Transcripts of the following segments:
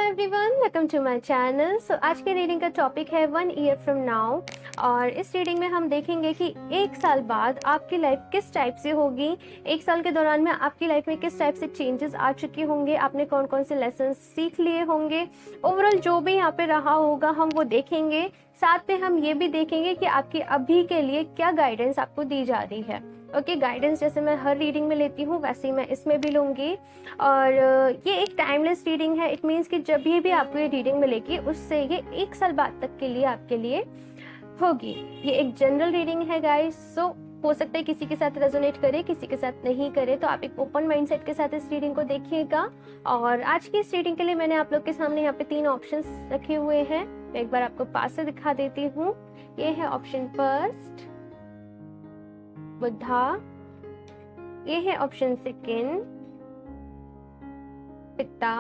Everyone, welcome to my channel. So आज के reading का टॉपिक है 1 ईयर फ्रॉम नाउ। और इस रीडिंग में हम देखेंगे कि 1 साल बाद आपकी लाइफ किस टाइप से होगी। 1 साल के दौरान में आपकी लाइफ में किस टाइप से चेंजेस आ चुके होंगे, आपने कौन कौन से लेसन सीख लिए होंगे, ओवरऑल जो भी यहाँ पे रहा होगा हम वो देखेंगे। साथ में हम ये भी देखेंगे कि आपकी अभी के लिए क्या गाइडेंस आपको दी जा रही है। ओके, गाइडेंस जैसे मैं हर रीडिंग में लेती हूँ वैसे ही मैं इसमें भी लूँगी। और ये एक टाइमलेस रीडिंग है। इट मीन्स कि जब भी आपको ये रीडिंग मिलेगी उससे ये 1 साल बाद तक के लिए आपके लिए होगी। ये एक जनरल रीडिंग है गाइस। सो हो सकता है किसी के साथ रेजोनेट करे, किसी के साथ नहीं करे, तो आप एक ओपन माइंडसेट के साथ इस रीडिंग को देखिएगा। और आज की इस रीडिंग के लिए मैंने आप लोग के सामने यहाँ पे 3 ऑप्शंस रखे हुए हैं। मैं एक बार आपको पास से दिखा देती हूँ। ये है ऑप्शन फर्स्ट, बुद्धा। ये है ऑप्शन सेकंड, पिता।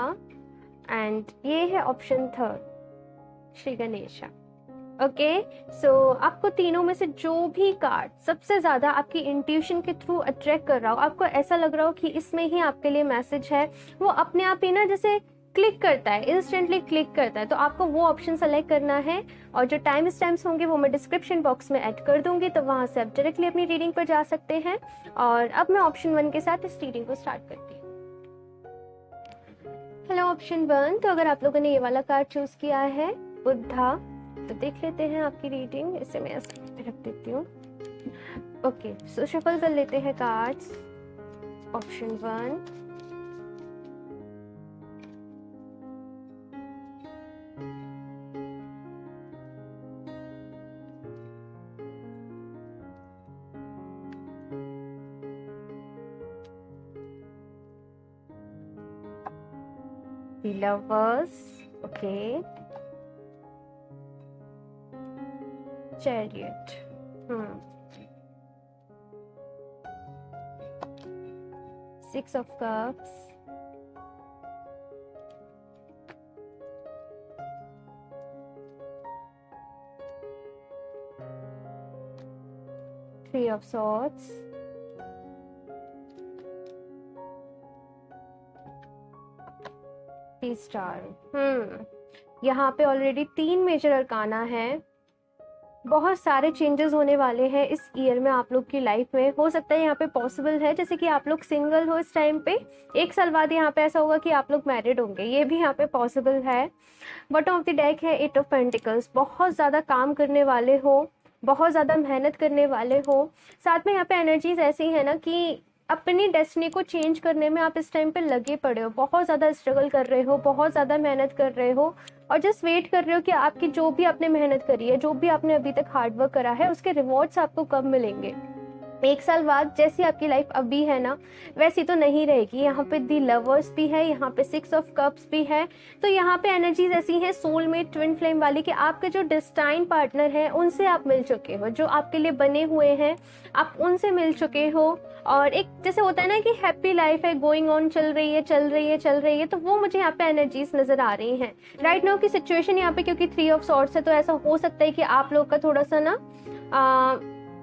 एंड ये है option third, Shri Ganesha. Okay, so आपको तीनों में से जो भी कार्ड सबसे ज्यादा आपकी इंट्यूशन के थ्रू अट्रैक्ट कर रहा हो, आपको ऐसा लग रहा हो कि इसमें ही आपके लिए मैसेज है, वो अपने आप ही ना जैसे क्लिक करता है, इंस्टेंटली क्लिक करता है, तो आपको वो ऑप्शन सेलेक्ट करना है। और जो टाइम स्टैम्प्स होंगे वो मैं डिस्क्रिप्शन बॉक्स में ऐड कर दूंगी, तो वहां से आप डायरेक्टली अपनी रीडिंग पर जा सकते हैं। और अब मैं ऑप्शन 1 के साथ इस रीडिंग को स्टार्ट करती हूँ। हेलो ऑप्शन 1, तो अगर आप लोगों ने ये वाला कार्ड चूज किया है बुद्धा, तो देख लेते हैं आपकी रीडिंग। इसे मैं ऐसे रख देती हूँ। ओके, सो शफल कर लेते हैं cards. Option 1, the lovers, okay, chariot, Six of Cups, Three of Swords, star. यहाँ पे ऑलरेडी 3 मेजर अरकाना है। बहुत सारे चेंजेस होने वाले हैं इस ईयर में आप लोग की लाइफ में। हो सकता है यहाँ पे पॉसिबल है जैसे कि आप लोग सिंगल हो इस टाइम पे, 1 साल बाद यहाँ पे ऐसा होगा कि आप लोग मैरिड होंगे, ये भी यहाँ पे पॉसिबल है। बॉटम ऑफ द डेक है 8 ऑफ पेंटिकल्स। बहुत ज़्यादा काम करने वाले हो, बहुत ज़्यादा मेहनत करने वाले हो। साथ में यहाँ पे एनर्जीज ऐसी है ना कि अपनी डेस्टिनी को चेंज करने में आप इस टाइम पे लगे पड़े हो, बहुत ज़्यादा स्ट्रगल कर रहे हो, बहुत ज़्यादा मेहनत कर रहे हो, और जस्ट वेट कर रहे हो कि आपकी जो भी आपने मेहनत करी है, जो भी आपने अभी तक हार्डवर्क करा है, उसके रिवॉर्ड्स आपको कब मिलेंगे। 1 साल बाद जैसी आपकी लाइफ अभी है ना वैसी तो नहीं रहेगी। यहाँ पे दी लवर्स भी है, यहाँ पे 6 ऑफ कप्स भी है। तो यहाँ पे एनर्जीज ऐसी हैं सोलमेट ट्विन फ्लेम वाली कि आपके जो डेस्टाइन पार्टनर हैं उनसे आप मिल चुके हो, जो आपके लिए बने हुए हैं आप उनसे मिल चुके हो। और एक जैसे होता है ना कि हैप्पी लाइफ है, गोइंग ऑन, चल रही है चल रही है चल रही है, तो वो मुझे यहाँ पे एनर्जीज नजर आ रही हैं राइट नाउ की सिचुएशन यहाँ पे। क्योंकि 3 ऑफ सॉर्ड्स है तो ऐसा हो सकता है कि आप लोग का थोड़ा सा ना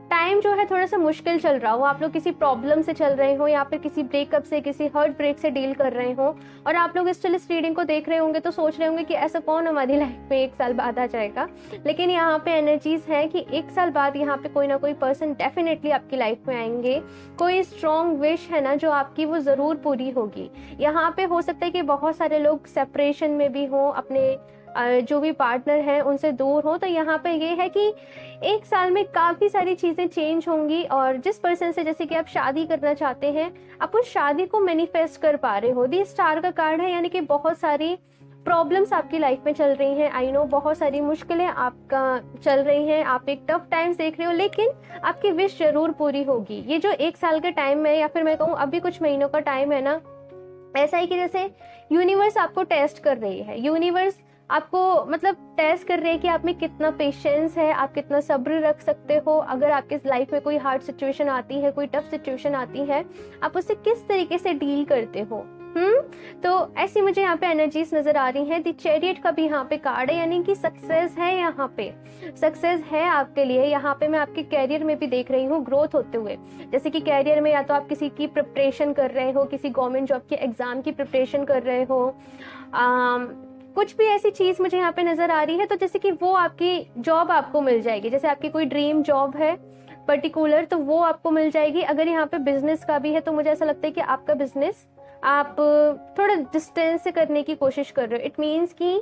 टाइम जो है थोड़ा सा मुश्किल चल रहा हो, आप लोग किसी प्रॉब्लम से चल रहे हो या फिर किसी ब्रेकअप से, किसी हर्ट ब्रेक से डील कर रहे हो। और आप लोग स्टिल इस रीडिंग को देख रहे होंगे तो सोच रहे होंगे कि ऐसा कौन हमारी लाइफ में 1 साल बाद आ जाएगा। लेकिन यहाँ पे एनर्जीज है कि 1 साल बाद यहाँ पे कोई ना कोई पर्सन डेफिनेटली आपकी लाइफ में आएंगे। कोई स्ट्रॉन्ग विश है ना जो आपकी, वो जरूर पूरी होगी। यहाँ पे हो सकता है कि बहुत सारे लोग सेपरेशन में भी हो, अपने जो भी पार्टनर हैं उनसे दूर हो। तो यहाँ पे ये है कि 1 साल में काफ़ी सारी चीज़ें चेंज होंगी। और जिस पर्सन से जैसे कि आप शादी करना चाहते हैं, आप उस शादी को मैनिफेस्ट कर पा रहे हो। दी स्टार का कार्ड है, यानी कि बहुत सारी प्रॉब्लम्स आपकी लाइफ में चल रही हैं। आई नो बहुत सारी मुश्किलें आपका चल रही हैं, आप एक टफ टाइम्स देख रहे हो, लेकिन आपकी विश जरूर पूरी होगी। ये जो 1 साल का टाइम है, या फिर मैं कहूँ अभी कुछ महीनों का टाइम है ना, ऐसा है कि जैसे यूनिवर्स आपको टेस्ट कर रही है। यूनिवर्स आपको मतलब टेस्ट कर रहे हैं कि आप में कितना पेशेंस है, आप कितना सब्र रख सकते हो। अगर आपके लाइफ में कोई हार्ड सिचुएशन आती है, कोई टफ सिचुएशन आती है, आप उससे किस तरीके से डील करते हो। तो ऐसी मुझे यहाँ पे एनर्जीज नजर आ रही हैं। द चैरियट का भी यहाँ पे कार्ड है, यानी कि सक्सेस है, यहाँ पे सक्सेस है आपके लिए। यहाँ पे मैं आपके कैरियर में भी देख रही हूँ ग्रोथ होते हुए। जैसे कि कैरियर में या तो आप किसी की प्रिपरेशन कर रहे हो, किसी गवर्नमेंट जॉब के एग्जाम की प्रिपरेशन कर रहे हो, कुछ भी ऐसी चीज मुझे यहाँ पे नजर आ रही है, तो जैसे कि वो आपकी जॉब आपको मिल जाएगी, जैसे आपकी कोई ड्रीम जॉब है पर्टिकुलर, तो वो आपको मिल जाएगी। अगर यहाँ पे बिजनेस का भी है तो मुझे ऐसा लगता है कि आपका बिजनेस आप थोड़ा डिस्टेंस से करने की कोशिश कर रहे हो। इट मीन्स कि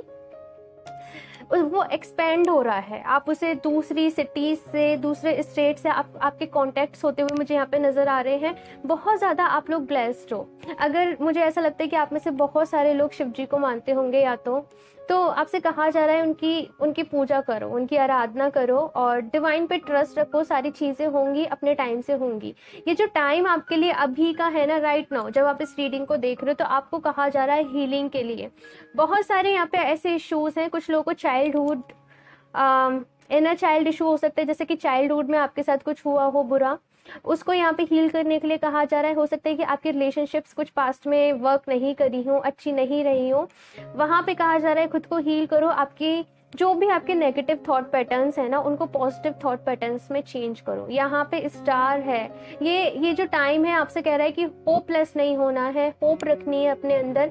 वो एक्सपेंड हो रहा है, आप उसे दूसरी सिटीज से, दूसरे स्टेट से आपके कॉन्टेक्ट्स होते हुए मुझे यहाँ पे नजर आ रहे हैं। बहुत ज्यादा आप लोग ब्लेस्ड हो। अगर मुझे ऐसा लगता है कि आप में से बहुत सारे लोग शिव जी को मानते होंगे, या तो आपसे कहा जा रहा है उनकी पूजा करो, उनकी आराधना करो और डिवाइन पे ट्रस्ट रखो। सारी चीजें होंगी, अपने टाइम से होंगी। ये जो टाइम आपके लिए अभी का है ना, राइट नाउ, जब आप इस रीडिंग को देख रहे हो, तो आपको कहा जा रहा है हीलिंग के लिए। बहुत सारे यहाँ पे ऐसे इश्यूज हैं, कुछ लोगों को चाइल्डहुड इनर चाइल्ड इशू हो सकते हैं, जैसे कि चाइल्डहुड में आपके साथ कुछ हुआ हो बुरा, उसको यहाँ पे हील करने के लिए कहा जा रहा है। हो सकता है कि आपकी रिलेशनशिप्स कुछ पास्ट में वर्क नहीं करी हो, अच्छी नहीं रही हो, वहां पे कहा जा रहा है खुद को हील करो। आपकी जो भी आपके नेगेटिव थॉट पैटर्न्स है ना, उनको पॉजिटिव थॉट पैटर्न्स में चेंज करो। यहाँ पे स्टार है, ये जो टाइम है आपसे कह रहा है कि होपलेस नहीं होना है, होप रखनी है अपने अंदर।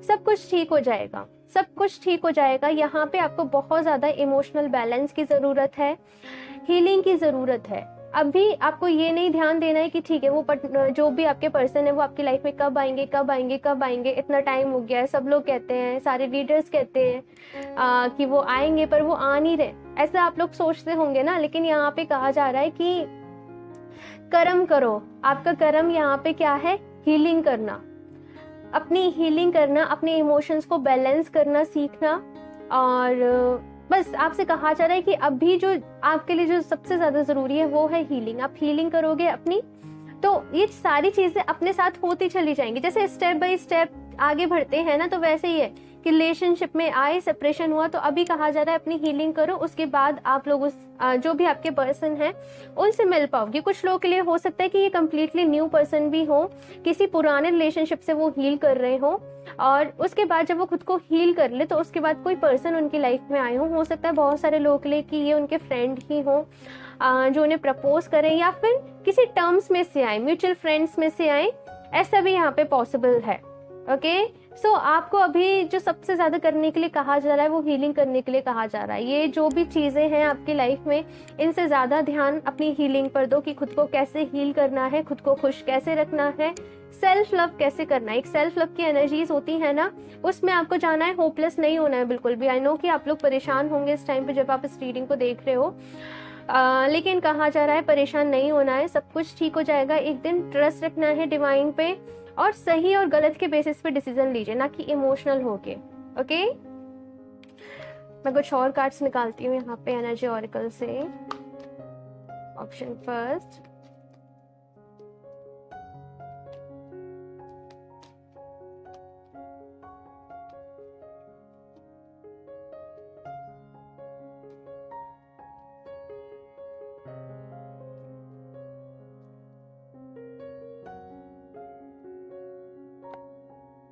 सब कुछ ठीक हो जाएगा, सब कुछ ठीक हो जाएगा। यहाँ पे आपको बहुत ज्यादा इमोशनल बैलेंस की जरूरत है, हीलिंग की जरूरत है। अभी आपको ये नहीं ध्यान देना है कि ठीक है वो जो भी आपके पर्सन है वो आपकी लाइफ में कब आएंगे, कब आएंगे, कब आएंगे, इतना टाइम हो गया है। सब लोग कहते हैं, सारे रीडर्स कहते हैं कि वो आएंगे, पर वो आ नहीं रहे। ऐसा आप लोग सोचते होंगे ना, लेकिन यहाँ पे कहा जा रहा है कि कर्म करो। आपका कर्म यहाँ पे क्या है? हीलिंग करना, अपनी हीलिंग करना, अपने इमोशंस को बैलेंस करना सीखना। और बस आपसे कहा जा रहा है कि अभी जो आपके लिए जो सबसे ज्यादा जरूरी है वो है हीलिंग। आप हीलिंग करोगे अपनी, तो ये सारी चीजें अपने साथ होती चली जाएंगी। जैसे स्टेप बाय स्टेप आगे बढ़ते हैं ना, तो वैसे ही है कि रिलेशनशिप में आए, सेपरेशन हुआ, तो अभी कहा जा रहा है अपनी हीलिंग करो। उसके बाद आप लोग उस जो भी आपके पर्सन है उनसे मिल पाओगे। कुछ लोगों के लिए हो सकता है कि ये कम्प्लीटली न्यू पर्सन भी हो, किसी पुराने रिलेशनशिप से वो हील कर रहे हो, और उसके बाद जब वो खुद को हील कर ले तो उसके बाद कोई पर्सन उनकी लाइफ में आए हो सकता है बहुत सारे लोगों के लिए कि ये उनके फ्रेंड ही हो जो उन्हें प्रपोज करें, या फिर किसी टर्म्स में से आए, म्यूचुअल फ्रेंड्स में से आए, ऐसा भी यहाँ पे पॉसिबल है। ओके, सो आपको अभी जो सबसे ज्यादा करने के लिए कहा जा रहा है वो हीलिंग करने के लिए कहा जा रहा है। ये जो भी चीजें हैं आपकी लाइफ में, इनसे ज्यादा ध्यान अपनी हीलिंग पर दो कि खुद को कैसे हील करना है, खुद को खुश कैसे रखना है, सेल्फ लव कैसे करना है। एक सेल्फ लव की एनर्जीज होती है ना, उसमें आपको जाना है, होपलेस नहीं होना है बिल्कुल भी। आई नो कि आप लोग परेशान होंगे इस टाइम पे जब आप इस रीडिंग को देख रहे हो, लेकिन कहा जा रहा है परेशान नहीं होना है, सब कुछ ठीक हो जाएगा। एक दिन ट्रस्ट रखना है डिवाइन पे, और सही और गलत के बेसिस पे डिसीजन लीजिए, ना कि इमोशनल होके। ओके, मैं कुछ और कार्ड्स निकालती हूँ यहाँ पे एनर्जी ऑरिकल से। Option first,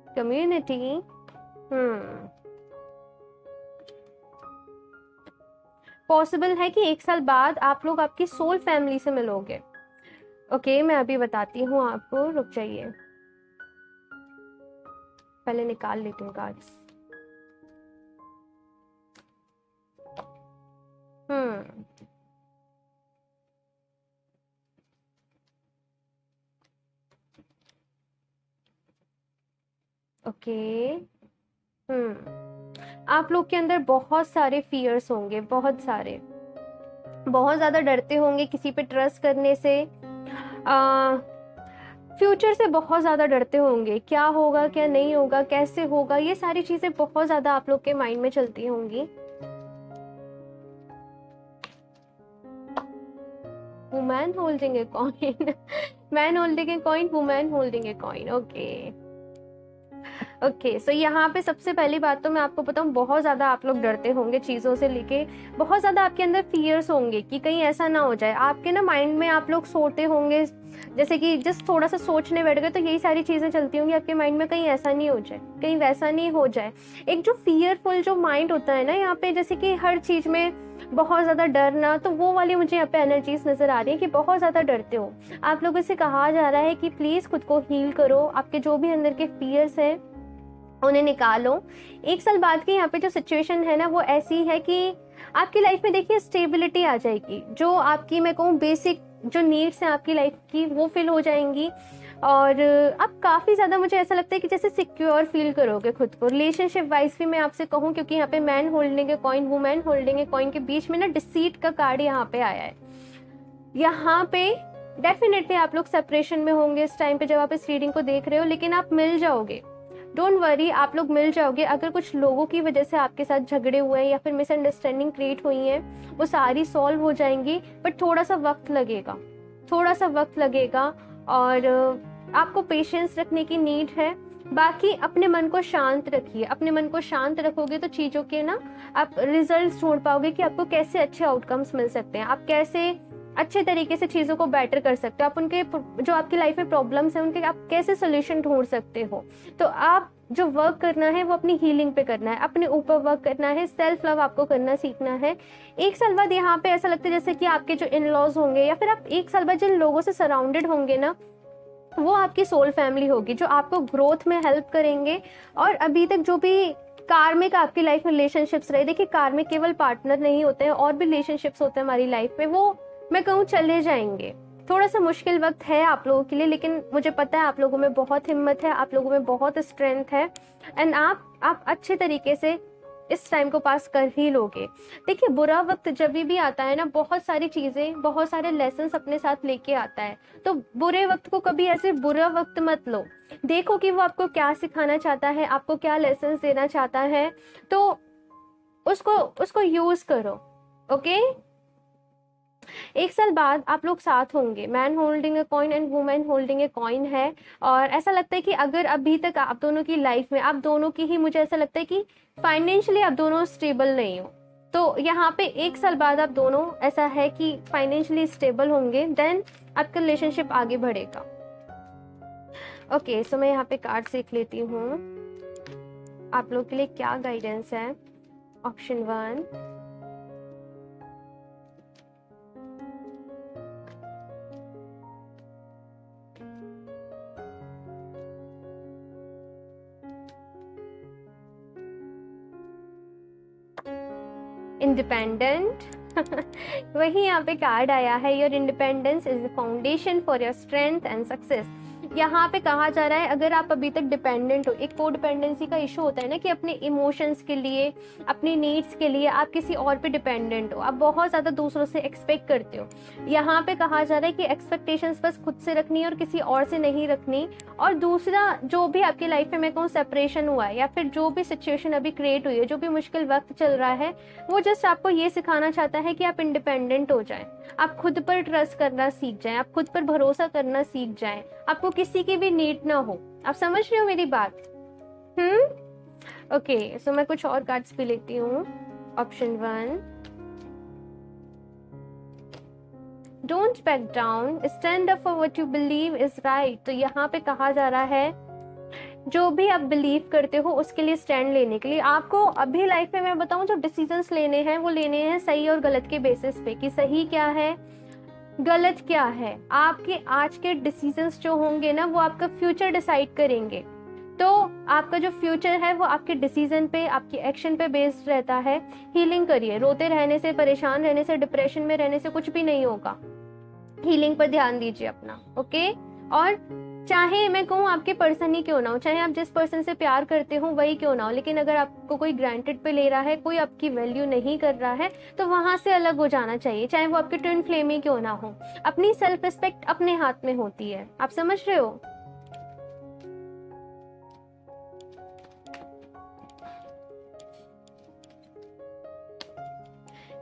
community. पॉसिबल है कि 1 साल बाद आप लोग आपकी सोल फैमिली से मिलोगे। ओके, मैं अभी बताती हूँ आपको, रुक जाइए, पहले निकाल लेती हूँ कार्ड्स। ओके, आप लोग के अंदर बहुत सारे फियर्स होंगे, बहुत सारे, बहुत ज्यादा डरते होंगे किसी पे ट्रस्ट करने से, फ्यूचर से बहुत ज्यादा डरते होंगे, क्या होगा क्या नहीं होगा, कैसे होगा, ये सारी चीजें बहुत ज्यादा आप लोग के माइंड में चलती होंगी। Woman holding a coin, man holding a coin, woman holding a coin. Okay, so यहाँ पे सबसे पहली बात तो मैं आपको बताऊँ, बहुत ज्यादा आप लोग डरते होंगे चीजों से लेके, बहुत ज्यादा आपके अंदर फियर्स होंगे कि कहीं ऐसा ना हो जाए। आपके ना माइंड में आप लोग सोते होंगे, जैसे कि जस्ट थोड़ा सा सोचने बैठ गए तो यही सारी चीजें चलती होंगी आपके माइंड में, कहीं ऐसा नहीं हो जाए, कहीं वैसा नहीं हो जाए। एक जो फियरफुल जो माइंड होता है ना यहाँ पे, जैसे कि हर चीज में बहुत ज्यादा डरना, तो वो वाली मुझे यहाँ पे एनर्जीज नजर आ रही है कि बहुत ज्यादा डरते हो आप लोगों से। कहा जा रहा है कि प्लीज खुद को हील करो, आपके जो भी अंदर के फियर्स हैं उन्हें निकालो। एक साल बाद की यहाँ पे जो सिचुएशन है ना वो ऐसी है कि आपकी लाइफ में देखिए स्टेबिलिटी आ जाएगी, जो आपकी मैं कहूँ बेसिक जो नीड्स हैं आपकी लाइफ की वो फिल हो जाएंगी, और आप काफ़ी ज़्यादा मुझे ऐसा लगता है कि जैसे सिक्योर फील करोगे खुद को। रिलेशनशिप वाइज भी मैं आपसे कहूँ, क्योंकि यहाँ पे man holding a coin, women holding a coin के बीच में ना डिसीट का कार्ड यहाँ पे आया है। यहाँ पे डेफिनेटली आप लोग सेपरेशन में होंगे इस टाइम पे जब आप इस रीडिंग को देख रहे हो, लेकिन आप मिल जाओगे, डोंट वरी, आप लोग मिल जाओगे। अगर कुछ लोगों की वजह से आपके साथ झगड़े हुए हैं या फिर मिसअंडरस्टैंडिंग क्रिएट हुई है, वो सारी सॉल्व हो जाएंगी, बट थोड़ा सा वक्त लगेगा, थोड़ा सा वक्त लगेगा, और आपको पेशेंस रखने की नीड है। बाकी अपने मन को शांत रखिए, अपने मन को शांत रखोगे तो चीज़ों के ना आप रिजल्ट्स ढूंढ पाओगे कि आपको कैसे अच्छे आउटकम्स मिल सकते हैं, आप कैसे अच्छे तरीके से चीज़ों को बेटर कर सकते हो, आप उनके जो आपकी लाइफ में प्रॉब्लम्स हैं उनके आप कैसे सोल्यूशन ढूंढ सकते हो। तो आप जो वर्क करना है वो अपनी हीलिंग पे करना है, अपने ऊपर वर्क करना है, सेल्फ लव आपको करना सीखना है। एक साल बाद यहाँ पे ऐसा लगता है जैसे कि आपके जो इन लॉज होंगे या फिर आप एक साल बाद जिन लोगों से सराउंडेड होंगे ना, वो आपकी सोल फैमिली होगी जो आपको ग्रोथ में हेल्प करेंगे। और अभी तक जो भी कार्मिक आपकी लाइफ में रिलेशनशिप्स रहे, देखिए कार्मिक केवल पार्टनर नहीं होते हैं, और भी रिलेशनशिप्स होते हैं हमारी लाइफ में, वो मैं कहूँ चले जाएंगे। थोड़ा सा मुश्किल वक्त है आप लोगों के लिए, लेकिन मुझे पता है आप लोगों में बहुत हिम्मत है, आप लोगों में बहुत स्ट्रेंथ है, एंड आप अच्छे तरीके से इस टाइम को पास कर ही लोगे। देखिए बुरा वक्त जब भी आता है ना, बहुत सारी चीज़ें, बहुत सारे लेसन्स अपने साथ लेके आता है, तो बुरे वक्त को कभी ऐसे बुरा वक्त मत लो, देखो कि वो आपको क्या सिखाना चाहता है, आपको क्या लेसन्स देना चाहता है, तो उसको उसको यूज़ करो। ओके, एक साल बाद आप लोग साथ होंगे, man holding a coin and women holding a coin है, और ऐसा लगता है कि अगर अभी तक आप दोनों की लाइफ में, आप दोनों की ही, मुझे ऐसा लगता है कि फाइनेंशियली आप दोनों स्टेबल नहीं हो, तो यहाँ पे एक साल बाद आप दोनों ऐसा है कि फाइनेंशियली स्टेबल होंगे, देन आपका रिलेशनशिप आगे बढ़ेगा। ओके, सो मैं यहाँ पे कार्ड देख लेती हूँ आप लोग के लिए क्या गाइडेंस है। ऑप्शन 1, इंडिपेंडेंट वही यहाँ पे कार्ड आया है, your independence is the foundation for your strength and success. यहाँ पे कहा जा रहा है अगर आप अभी तक डिपेंडेंट हो, एक को डिपेंडेंसी का इशू होता है ना कि अपने इमोशंस के लिए, अपनी नीड्स के लिए आप किसी और पे डिपेंडेंट हो, आप बहुत ज़्यादा दूसरों से एक्सपेक्ट करते हो। यहाँ पे कहा जा रहा है कि एक्सपेक्टेशंस बस खुद से रखनी है और किसी और से नहीं रखनी। और दूसरा, जो भी आपकी लाइफ में मैं कहूँ सेपरेशन हुआ है या फिर जो भी सिचुएशन अभी क्रिएट हुई है, जो भी मुश्किल वक्त चल रहा है, वो जस्ट आपको ये सिखाना चाहता है कि आप इंडिपेंडेंट हो जाएं, आप खुद पर ट्रस्ट करना सीख जाएं, आप खुद पर भरोसा करना सीख जाएं, आपको किसी की भी नीड ना हो। आप समझ रहे हो मेरी बात? ओके, सो मैं कुछ और कार्ड्स भी लेती हूँ। Option 1, don't back down, stand up for what you believe is right. तो यहाँ पे कहा जा रहा है जो भी आप बिलीव करते हो उसके लिए स्टैंड लेने के लिए आपको अभी लाइफ में, मैं बताऊं, जो डिसीजंस लेने हैं वो लेने हैं सही और गलत के बेसिस पे, कि सही क्या है गलत क्या है। आपके आज के डिसीजंस जो होंगे ना वो आपका फ्यूचर डिसाइड करेंगे। तो आपका जो फ्यूचर है वो आपके डिसीजन पे, आपकी एक्शन पे बेस्ड रहता है। हीलिंग करिए, रोते रहने से, परेशान रहने से, डिप्रेशन में रहने से कुछ भी नहीं होगा। हीलिंग पर ध्यान दीजिए अपना। ओके, और चाहे मैं कहूँ आपके पर्सन ही क्यों ना हो, चाहे आप जिस पर्सन से प्यार करते हो वही क्यों ना हो, लेकिन अगर आपको कोई ग्रांटेड पे ले रहा है, कोई आपकी वैल्यू नहीं कर रहा है, तो वहां से अलग हो जाना चाहिए, चाहे वो आपके ट्विन फ्लेम ही क्यों ना हो। अपनी सेल्फ रिस्पेक्ट अपने हाथ में होती है, आप समझ रहे हो?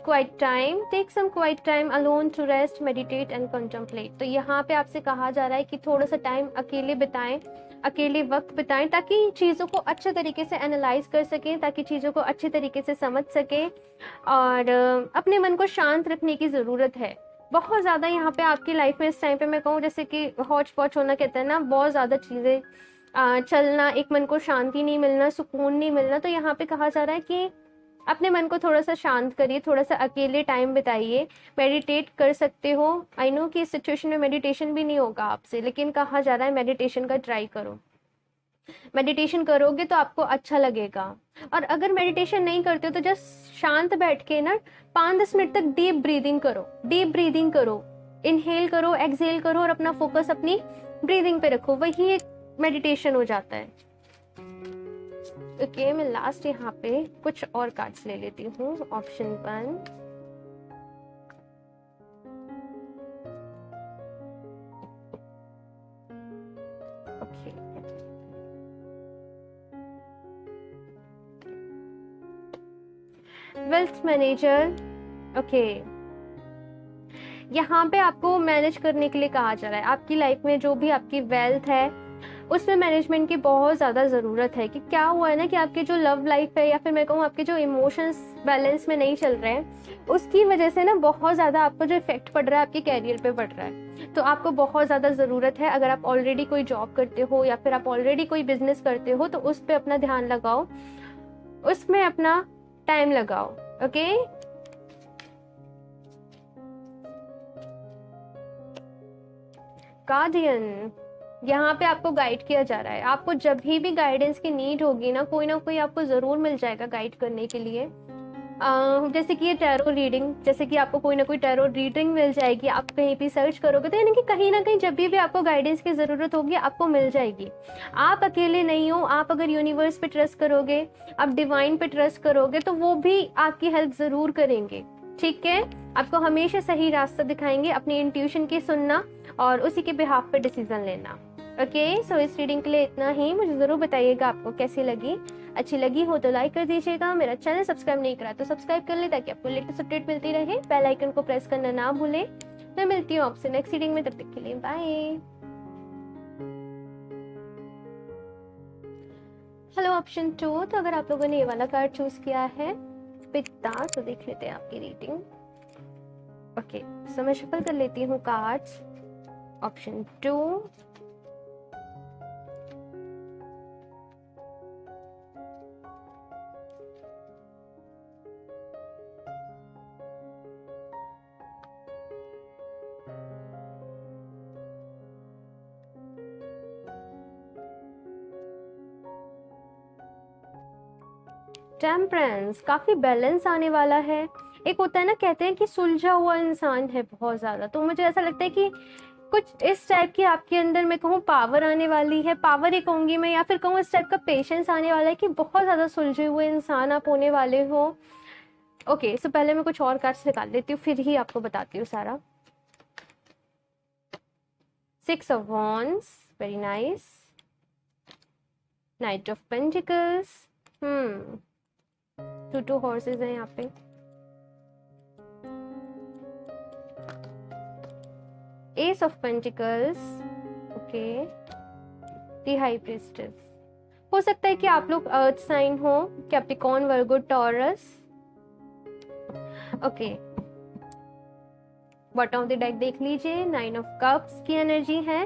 Quiet time, take some quiet time alone to rest, meditate and contemplate. तो यहाँ पे आपसे कहा जा रहा है कि थोड़ा सा टाइम अकेले बिताएं, अकेले वक्त बिताएं, ताकि चीज़ों को अच्छे तरीके से एनालाइज कर सकें, ताकि चीज़ों को अच्छे तरीके से समझ सकें, और अपने मन को शांत रखने की ज़रूरत है। बहुत ज़्यादा यहाँ पे आपकी लाइफ में इस टाइम पे मैं कहूँ जैसे कि हौच पौच होना कहते हैं ना, बहुत ज़्यादा चीज़ें चलना, एक मन को शांति नहीं मिलना, सुकून नहीं मिलना। तो यहाँ पे कहा जा रहा है कि अपने मन को थोड़ा सा शांत करिए, थोड़ा सा अकेले टाइम बिताइए, मेडिटेट कर सकते हो। आई नो कि इस सिचुएशन में मेडिटेशन भी नहीं होगा आपसे, लेकिन कहा जा रहा है मेडिटेशन का ट्राई करो। मेडिटेशन करोगे तो आपको अच्छा लगेगा। और अगर मेडिटेशन नहीं करते हो तो जस्ट शांत बैठ के ना 5-10 मिनट तक डीप ब्रीदिंग करो, डीप ब्रीदिंग करो, इनहेल करो, एक्सहेल करो और अपना फोकस अपनी ब्रीदिंग पे रखो, वही एक मेडिटेशन हो जाता है। ओके, मैं लास्ट यहाँ पे कुछ और कार्ड्स ले लेती हूँ। Option 1, okay, wealth manager. Okay, यहाँ पे आपको मैनेज करने के लिए कहा जा रहा है। आपकी लाइफ में जो भी आपकी वेल्थ है उसमें मैनेजमेंट की बहुत ज़्यादा ज़रूरत है। कि क्या हुआ है ना कि आपकी जो लव लाइफ है या फिर मैं कहूँ आपके जो इमोशंस बैलेंस में नहीं चल रहे हैं, उसकी वजह से ना बहुत ज़्यादा आपको जो इफेक्ट पड़ रहा है आपके कैरियर पे पड़ रहा है। तो आपको बहुत ज़्यादा ज़रूरत है, अगर आप ऑलरेडी कोई जॉब करते हो या फिर आप ऑलरेडी कोई बिजनेस करते हो तो उस पर अपना ध्यान लगाओ, उसमें अपना टाइम लगाओ। ओके, गार्डियन, यहाँ पे आपको गाइड किया जा रहा है। आपको जब भी गाइडेंस की नीड होगी ना कोई आपको जरूर मिल जाएगा गाइड करने के लिए। जैसे कि ये टैरो रीडिंग, जैसे कि आपको कोई ना कोई टैरो रीडिंग मिल जाएगी, आप कहीं भी सर्च करोगे तो यानी कि कहीं ना कहीं जब भी आपको गाइडेंस की ज़रूरत होगी आपको मिल जाएगी। आप अकेले नहीं हो। आप अगर यूनिवर्स पे ट्रस्ट करोगे, आप डिवाइन पे ट्रस्ट करोगे तो वो भी आपकी हेल्प ज़रूर करेंगे। ठीक है, आपको हमेशा सही रास्ता दिखाएंगे। अपनी इंट्यूशन की सुनना और उसी के बिहाफ पे डिसीजन लेना। ओके, सो इस रीडिंग के लिए इतना ही। मुझे ज़रूर बताइएगा आपको कैसी लगी। अच्छी लगी हो तो लाइक कर दीजिएगा। मेरा चैनल सब्सक्राइब नहीं करा तो सब्सक्राइब कर ले ताकि आपको लेटेस्ट अपडेट मिलती रहे। बेल आइकन को प्रेस करना ना भूलें। मैं मिलती हूँ आपसे नेक्स्ट रीडिंग में, तब तक के लिए बाय। हेलो ऑप्शन 2, तो अगर आप लोगों ने ये वाला कार्ड चूज किया है पिता, तो देख लेते हैं आपकी रीडिंग। ओके, सो मैं शफल कर लेती हूँ कार्ड्स। ऑप्शन 2, टेम्परेंस, काफी बैलेंस आने वाला है। एक होता है ना, कहते हैं कि सुलझा हुआ इंसान है बहुत ज्यादा, तो मुझे ऐसा लगता है कि कुछ इस टाइप की आपके अंदर मैं कहूँ पावर आने वाली है। पावर ही कहूंगी मैं, या फिर कहूँ इस टाइप का पेशेंस आने वाला है कि बहुत ज्यादा सुलझे हुए इंसान आप होने वाले हो। ओके, सो पहले मैं कुछ और कार्ड्स निकाल लेती हूँ फिर ही आपको बताती हूँ सारा। 6 of Wands, very nice. Knight of Pentacles, 2 horses हैं यहाँ पे। Ace of Pentacles, okay. The High Priestess, हो सकता है कि आप लोग अर्थ साइन हो, Capricorn, Virgo, taurus. Okay, bottom of the deck देख लीजिए, 9 ऑफ कप्स की एनर्जी है।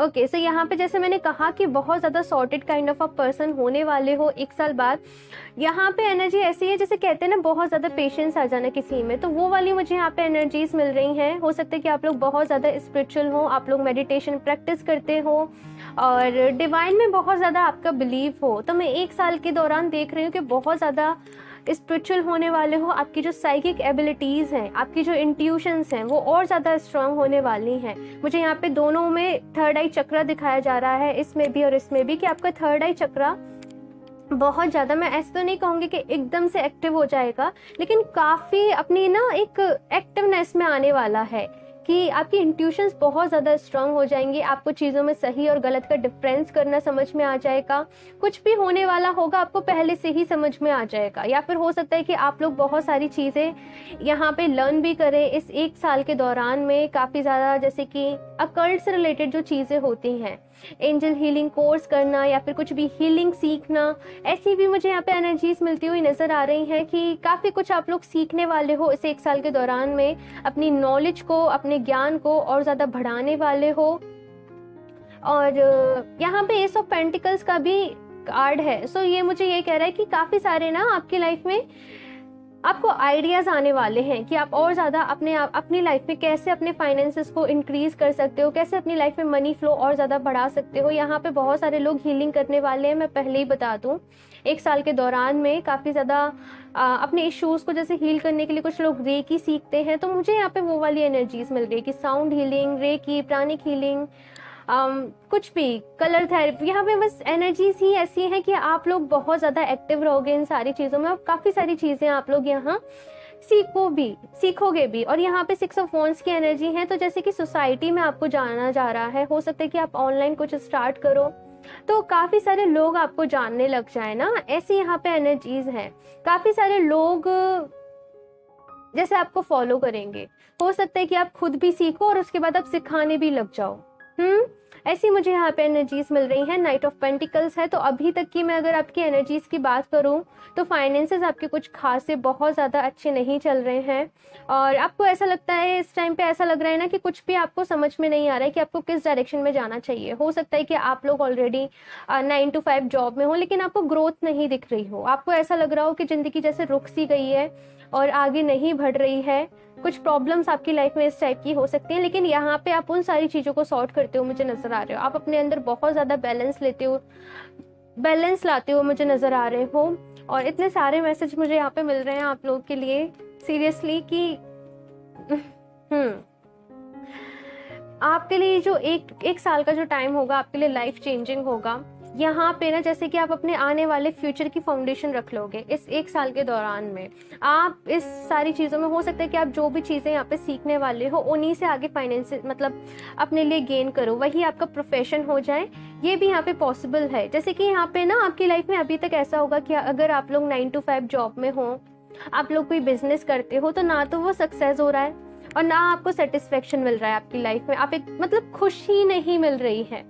ओके, सो यहाँ पे जैसे मैंने कहा कि बहुत ज़्यादा sorted kind of a person होने वाले हो 1 साल बाद। यहाँ पे एनर्जी ऐसी है जैसे कहते हैं ना बहुत ज़्यादा पेशेंस आ जाना किसी में, तो वो वाली मुझे यहाँ पे एनर्जीज मिल रही हैं। हो सकता है कि आप लोग बहुत ज़्यादा स्पिरिचुअल हो, आप लोग मेडिटेशन प्रैक्टिस करते हो और डिवाइन में बहुत ज़्यादा आपका बिलीव हो। तो मैं 1 साल के दौरान देख रही हूँ कि बहुत ज़्यादा स्पिरिचुअल होने वाले हो। आपकी जो साइकिक एबिलिटीज़ हैं, आपकी जो इंट्यूशंस हैं, वो और ज़्यादा स्ट्रांग होने वाली हैं। मुझे यहाँ पे दोनों में थर्ड आई चक्रा दिखाया जा रहा है, इसमें भी और इसमें भी, कि आपका थर्ड आई चक्रा बहुत ज़्यादा, मैं ऐसे तो नहीं कहूँगी कि एकदम से एक्टिव हो जाएगा, लेकिन काफ़ी अपनी ना एक एक्टिवनेस में आने वाला है कि आपकी इंट्यूशंस बहुत ज़्यादा स्ट्रांग हो जाएंगी। आपको चीज़ों में सही और गलत का डिफरेंस करना समझ में आ जाएगा। कुछ भी होने वाला होगा आपको पहले से ही समझ में आ जाएगा। या फिर हो सकता है कि आप लोग बहुत सारी चीज़ें यहाँ पे लर्न भी करें इस 1 साल के दौरान में, काफ़ी ज़्यादा, जैसे कि अकल्ट से रिलेटेड जो चीज़ें होती हैं, एंजल हीलिंग कोर्स करना या फिर कुछ भी हीलिंग सीखना, ऐसी भी मुझे यहाँ पे एनर्जीज मिलती हुई नज़र आ रही हैं कि काफ़ी कुछ आप लोग सीखने वाले हो इस 1 साल के दौरान में। अपनी नॉलेज को, अपने ज्ञान को और ज़्यादा बढ़ाने वाले हो। और यहाँ पे एस ऑफ पेंटिकल्स का भी कार्ड है। सो ये मुझे ये कह रहा है कि काफ़ी सारे ना आपकी लाइफ में आपको आइडियाज आने वाले हैं कि आप और ज़्यादा अपनी लाइफ में कैसे अपने फाइनेंसेस को इंक्रीज कर सकते हो, कैसे अपनी लाइफ में मनी फ्लो और ज़्यादा बढ़ा सकते हो। यहाँ पे बहुत सारे लोग हीलिंग करने वाले हैं, मैं पहले ही बता दूँ। 1 साल के दौरान में काफ़ी ज़्यादा अपने इश्यूज़ को जैसे हील करने के लिए कुछ लोग रेकी सीखते हैं, तो मुझे यहाँ पे वो वाली एनर्जीज मिल रही है कि sound healing, recce, pranic healing, कुछ भी, कलर थेरेपी। यहाँ पे बस एनर्जीज ही ऐसी हैं कि आप लोग बहुत ज़्यादा एक्टिव रहोगे इन सारी चीज़ों में, और काफ़ी सारी चीज़ें आप लोग यहाँ सीखोगे भी। और यहाँ पे 6 ऑफ वॉन्ड्स की एनर्जी है, तो जैसे कि सोसाइटी में आपको जाना जा रहा है, हो सकता है कि आप ऑनलाइन कुछ स्टार्ट करो तो काफ़ी सारे लोग आपको जानने लग जाए ना, ऐसी यहाँ पे एनर्जीज हैं। काफ़ी सारे लोग जैसे आपको फॉलो करेंगे, हो सकता है कि आप खुद भी सीखो और उसके बाद आप सिखाने भी लग जाओ। ऐसी मुझे यहाँ पे एनर्जीज मिल रही हैं। नाइट ऑफ पेंटिकल्स है, तो अभी तक की मैं अगर आपकी एनर्जीज की बात करूँ तो फाइनेंसेस आपके कुछ खास से बहुत ज़्यादा अच्छे नहीं चल रहे हैं, और आपको ऐसा लगता है इस टाइम पे, ऐसा लग रहा है ना कि कुछ भी आपको समझ में नहीं आ रहा है कि आपको किस डायरेक्शन में जाना चाहिए। हो सकता है कि आप लोग ऑलरेडी 9 to 5 जॉब में हो, लेकिन आपको ग्रोथ नहीं दिख रही हो, आपको ऐसा लग रहा हो कि ज़िंदगी जैसे रुक सी गई है और आगे नहीं बढ़ रही है। कुछ प्रॉब्लम्स आपकी लाइफ में इस टाइप की हो सकती हैं, लेकिन यहाँ पे आप उन सारी चीज़ों को सॉर्ट करते हो मुझे नज़र आ रहे हो। आप अपने अंदर बहुत ज़्यादा बैलेंस लाते हो मुझे नज़र आ रहे हो। और इतने सारे मैसेज मुझे यहाँ पे मिल रहे हैं आप लोगों के लिए सीरियसली कि आपके लिए जो एक साल का जो टाइम होगा आपके लिए लाइफ चेंजिंग होगा। यहाँ पे ना जैसे कि आप अपने आने वाले फ्यूचर की फाउंडेशन रख लोगे इस 1 साल के दौरान में। आप इस सारी चीज़ों में, हो सकता है कि आप जो भी चीज़ें यहाँ पे सीखने वाले हो उन्हीं से आगे फाइनेंस मतलब अपने लिए गेन करो, वही आपका प्रोफेशन हो जाए, ये भी यहाँ पे पॉसिबल है। जैसे कि यहाँ पे ना आपकी लाइफ में अभी तक ऐसा होगा कि अगर आप लोग 9 to 5 जॉब में हो, आप लोग कोई बिजनेस करते हो, तो ना तो वो सक्सेस हो रहा है और ना आपको सेटिस्फेक्शन मिल रहा है आपकी लाइफ में, आप एक मतलब खुशी नहीं मिल रही है।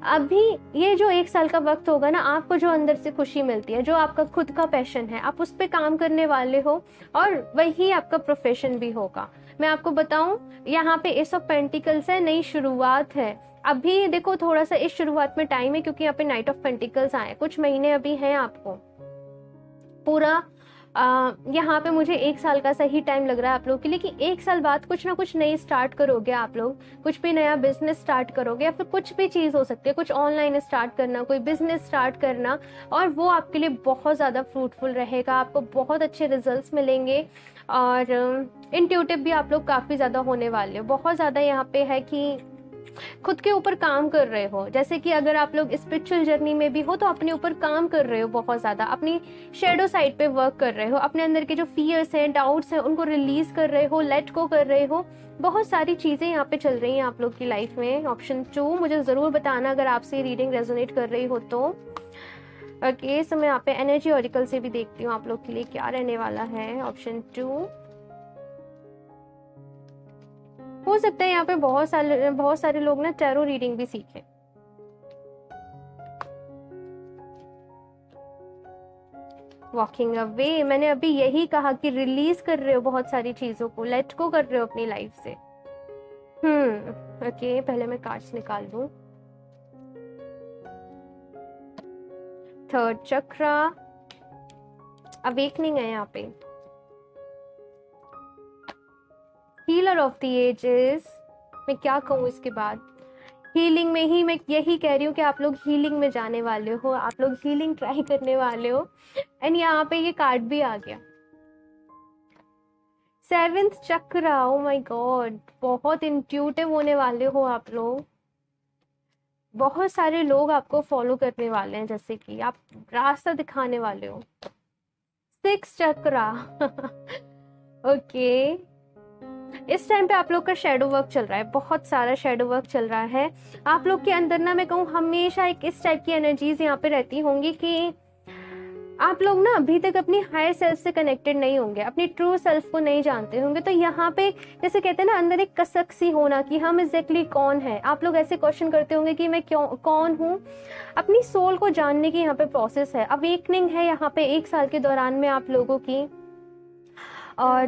अभी ये जो 1 साल का वक्त होगा ना, आपको जो अंदर से खुशी मिलती है, जो आपका खुद का पैशन है, आप उस पर काम करने वाले हो और वही आपका प्रोफेशन भी होगा। मैं आपको बताऊं, यहाँ पे एस ऑफ पेंटिकल्स है, नई शुरुआत है। अभी देखो थोड़ा सा इस शुरुआत में टाइम है, क्योंकि यहाँ पे नाइट ऑफ पेंटिकल्स आए, कुछ महीने अभी हैं आपको। पूरा यहाँ पे मुझे 1 साल का सही टाइम लग रहा है आप लोगों के लिए कि 1 साल बाद कुछ ना कुछ नई स्टार्ट करोगे आप लोग, कुछ भी नया बिजनेस स्टार्ट करोगे, या फिर कुछ भी चीज़ हो सकती है, कुछ ऑनलाइन स्टार्ट करना, कोई बिजनेस स्टार्ट करना, और वो आपके लिए बहुत ज़्यादा फ्रूटफुल रहेगा, आपको बहुत अच्छे रिजल्ट्स मिलेंगे। और इंट्यूटिव भी आप लोग काफ़ी ज़्यादा होने वाले हो। बहुत ज़्यादा यहाँ पे है कि खुद के ऊपर काम कर रहे हो, जैसे कि अगर आप लोग स्पिरिचुअल जर्नी में भी हो तो अपने ऊपर काम कर रहे हो, बहुत ज़्यादा अपनी शेडो साइड पे वर्क कर रहे हो, अपने अंदर के जो फियर्स हैं, डाउट्स हैं, उनको रिलीज कर रहे हो, लेट गो कर रहे हो। बहुत सारी चीज़ें यहाँ पे चल रही हैं आप लोग की लाइफ में। ऑप्शन 2 मुझे ज़रूर बताना अगर आपसे रीडिंग रेजोनेट कर रही हो तो। ओके, सो मैं यहाँ पे एनर्जी ऑरिकल से भी देखती हूँ आप लोग के लिए क्या रहने वाला है। ऑप्शन 2 हो सकता है यहाँ पे बहुत सारे लोग ना टैरो रीडिंग भी सीखें। वॉकिंग अवे, मैंने अभी यही कहा कि रिलीज कर रहे हो बहुत सारी चीजों को, लेट गो कर रहे हो अपनी लाइफ से। ओके, पहले मैं कार्ड्स निकाल दूं। थर्ड चक्रा, अवेकनिंग है यहाँ पे। हीलर ऑफ द एजेस, मैं क्या कहूँ इसके बाद, हीलिंग में ही मैं यही कह रही हूँ कि आप लोग हीलिंग में जाने वाले हो, आप लोग हीलिंग ट्राई करने वाले हो। एंड यहाँ पे ये कार्ड भी आ गया, 7th chakra. Oh my God, बहुत इंट्यूटिव होने वाले हो आप लोग। बहुत सारे लोग आपको फॉलो करने वाले हैं, जैसे कि आप रास्ता दिखाने वाले हो। 6 चक्रा ओके, इस टाइम पे आप लोग का शेडो वर्क चल रहा है, बहुत सारा शेडो वर्क चल रहा है आप लोग के अंदर ना। मैं कहूँ हमेशा एक इस टाइप की एनर्जीज यहाँ पे रहती होंगी कि आप लोग ना अभी तक अपनी हायर सेल्फ से कनेक्टेड नहीं होंगे, अपनी ट्रू सेल्फ को नहीं जानते होंगे। तो यहाँ पे जैसे कहते हैं ना, अंदर एक कसक सी होना कि हम एग्जैक्टली कौन है। आप लोग ऐसे क्वेश्चन करते होंगे कि मैं कौन हूँ। अपनी सोल को जानने की यहाँ पे प्रोसेस है, अवेकनिंग है यहाँ पे 1 साल के दौरान में आप लोगों की। और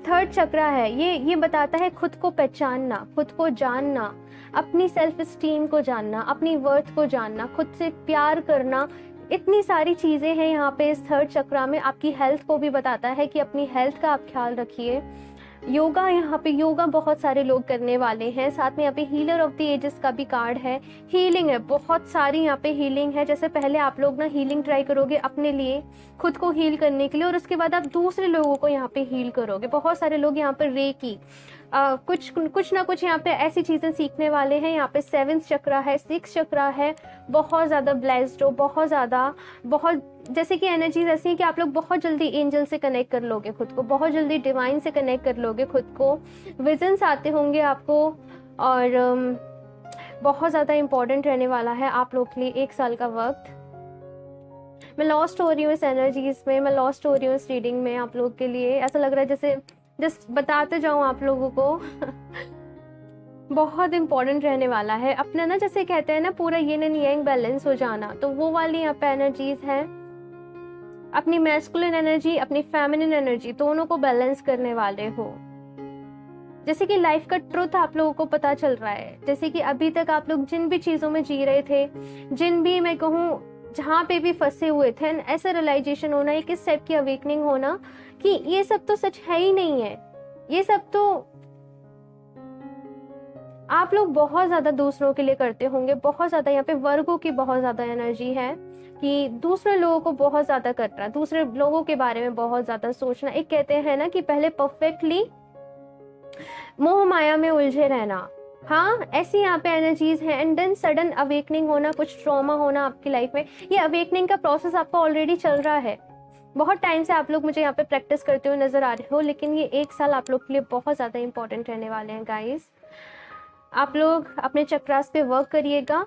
3rd चक्रा है, ये बताता है खुद को पहचानना, खुद को जानना, अपनी सेल्फ स्टीम को जानना, अपनी वर्थ को जानना, खुद से प्यार करना, इतनी सारी चीज़ें हैं यहाँ पे इस थर्ड चक्रा में। आपकी हेल्थ को भी बताता है कि अपनी हेल्थ का आप ख्याल रखिए। योगा, यहाँ पे योगा बहुत सारे लोग करने वाले हैं। साथ में यहाँ पे हीलर ऑफ द एजेस का भी कार्ड है। हीलिंग है, बहुत सारी यहाँ पे हीलिंग है। जैसे पहले आप लोग ना हीलिंग ट्राई करोगे अपने लिए, खुद को हील करने के लिए, और उसके बाद आप दूसरे लोगों को यहाँ पे हील करोगे। बहुत सारे लोग यहाँ पर रेकी कुछ ना कुछ यहाँ पे ऐसी चीजें सीखने वाले हैं। यहाँ पे 7th चक्रा है, 6th चक्रा है। बहुत ज्यादा ब्लेस्ड हो, बहुत ज्यादा, बहुत जैसे कि एनर्जीज ऐसी हैं कि आप लोग बहुत जल्दी एंजल से कनेक्ट कर लोगे खुद को, बहुत जल्दी डिवाइन से कनेक्ट कर लोगे खुद को। विजन्स आते होंगे आपको, और बहुत ज़्यादा इम्पोर्टेंट रहने वाला है आप लोग के लिए 1 साल का वक्त। मैं लॉस्ट हो रही हूँ इस एनर्जीज में, मैं लॉस्ट हो रही हूँ इस रीडिंग में। आप लोग के लिए ऐसा लग रहा है जैसे जस्ट बताते जाऊँ आप लोगों को। बहुत इंपॉर्टेंट रहने वाला है अपना ना, जैसे कहते हैं ना पूरा यिन एंड यांग बैलेंस हो जाना, तो वो वाली यहाँ पे एनर्जीज है। अपनी मैस्कुलिन एनर्जी, अपनी फेमिनिन एनर्जी, दोनों को बैलेंस करने वाले हो। जैसे कि लाइफ का ट्रुथ आप लोगों को पता चल रहा है। जैसे कि अभी तक आप लोग जिन भी चीजों में जी रहे थे, जिन भी मैं कहूँ जहाँ पे भी फंसे हुए थे, ऐसा रियलाइजेशन होना, एक इस टाइप की अवेकनिंग होना कि ये सब तो सच है ही नहीं है। ये सब तो आप लोग बहुत ज्यादा दूसरों के लिए करते होंगे। बहुत ज्यादा यहाँ पे वर्गों की बहुत ज्यादा एनर्जी है कि दूसरे लोगों को बहुत ज्यादा करना, दूसरे लोगों के बारे में बहुत ज्यादा सोचना। एक कहते हैं ना कि पहले परफेक्टली मोह माया में उलझे रहना। हाँ, ऐसी यहाँ पे एनर्जीज है। एंड देन सडन अवेकनिंग होना, कुछ ट्रॉमा होना आपकी लाइफ में। ये अवेकनिंग का प्रोसेस आपका ऑलरेडी चल रहा है। बहुत टाइम से आप लोग मुझे यहाँ पे प्रैक्टिस करते हुए नजर आ रहे हो, लेकिन ये 1 साल आप लोग के लिए बहुत ज्यादा इंपॉर्टेंट रहने वाले हैं गाइस। आप लोग अपने चक्रास पे वर्क करिएगा।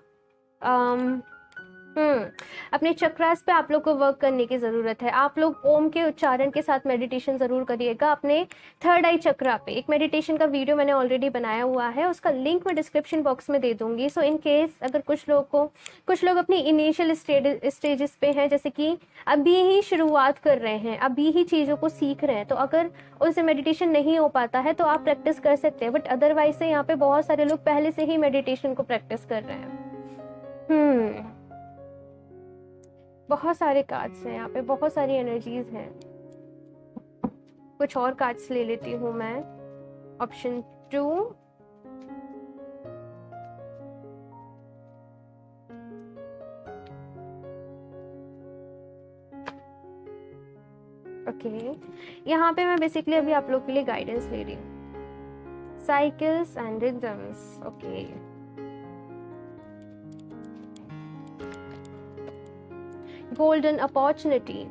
अपने चक्रास पे आप लोग को वर्क करने की ज़रूरत है। आप लोग ओम के उच्चारण के साथ मेडिटेशन ज़रूर करिएगा। अपने थर्ड आई चक्रा पे एक मेडिटेशन का वीडियो मैंने ऑलरेडी बनाया हुआ है, उसका लिंक मैं डिस्क्रिप्शन बॉक्स में दे दूंगी। सो इन केस अगर कुछ लोग अपनी इनिशियल स्टेजेस पे हैं, जैसे कि अभी ही शुरुआत कर रहे हैं, अभी ही चीज़ों को सीख रहे हैं, तो अगर उनसे मेडिटेशन नहीं हो पाता है तो आप प्रैक्टिस कर सकते हैं। बट अदरवाइज से यहाँ पे बहुत सारे लोग पहले से ही मेडिटेशन को प्रैक्टिस कर रहे हैं। बहुत सारे कार्ड्स हैं यहाँ पे, बहुत सारी एनर्जीज हैं। कुछ और कार्ड्स ले लेती हूँ मैं। Option 2, okay. यहाँ पे मैं बेसिकली अभी आप लोग के लिए गाइडेंस ले रही हूँ। Cycles and rhythms, okay. Golden opportunity,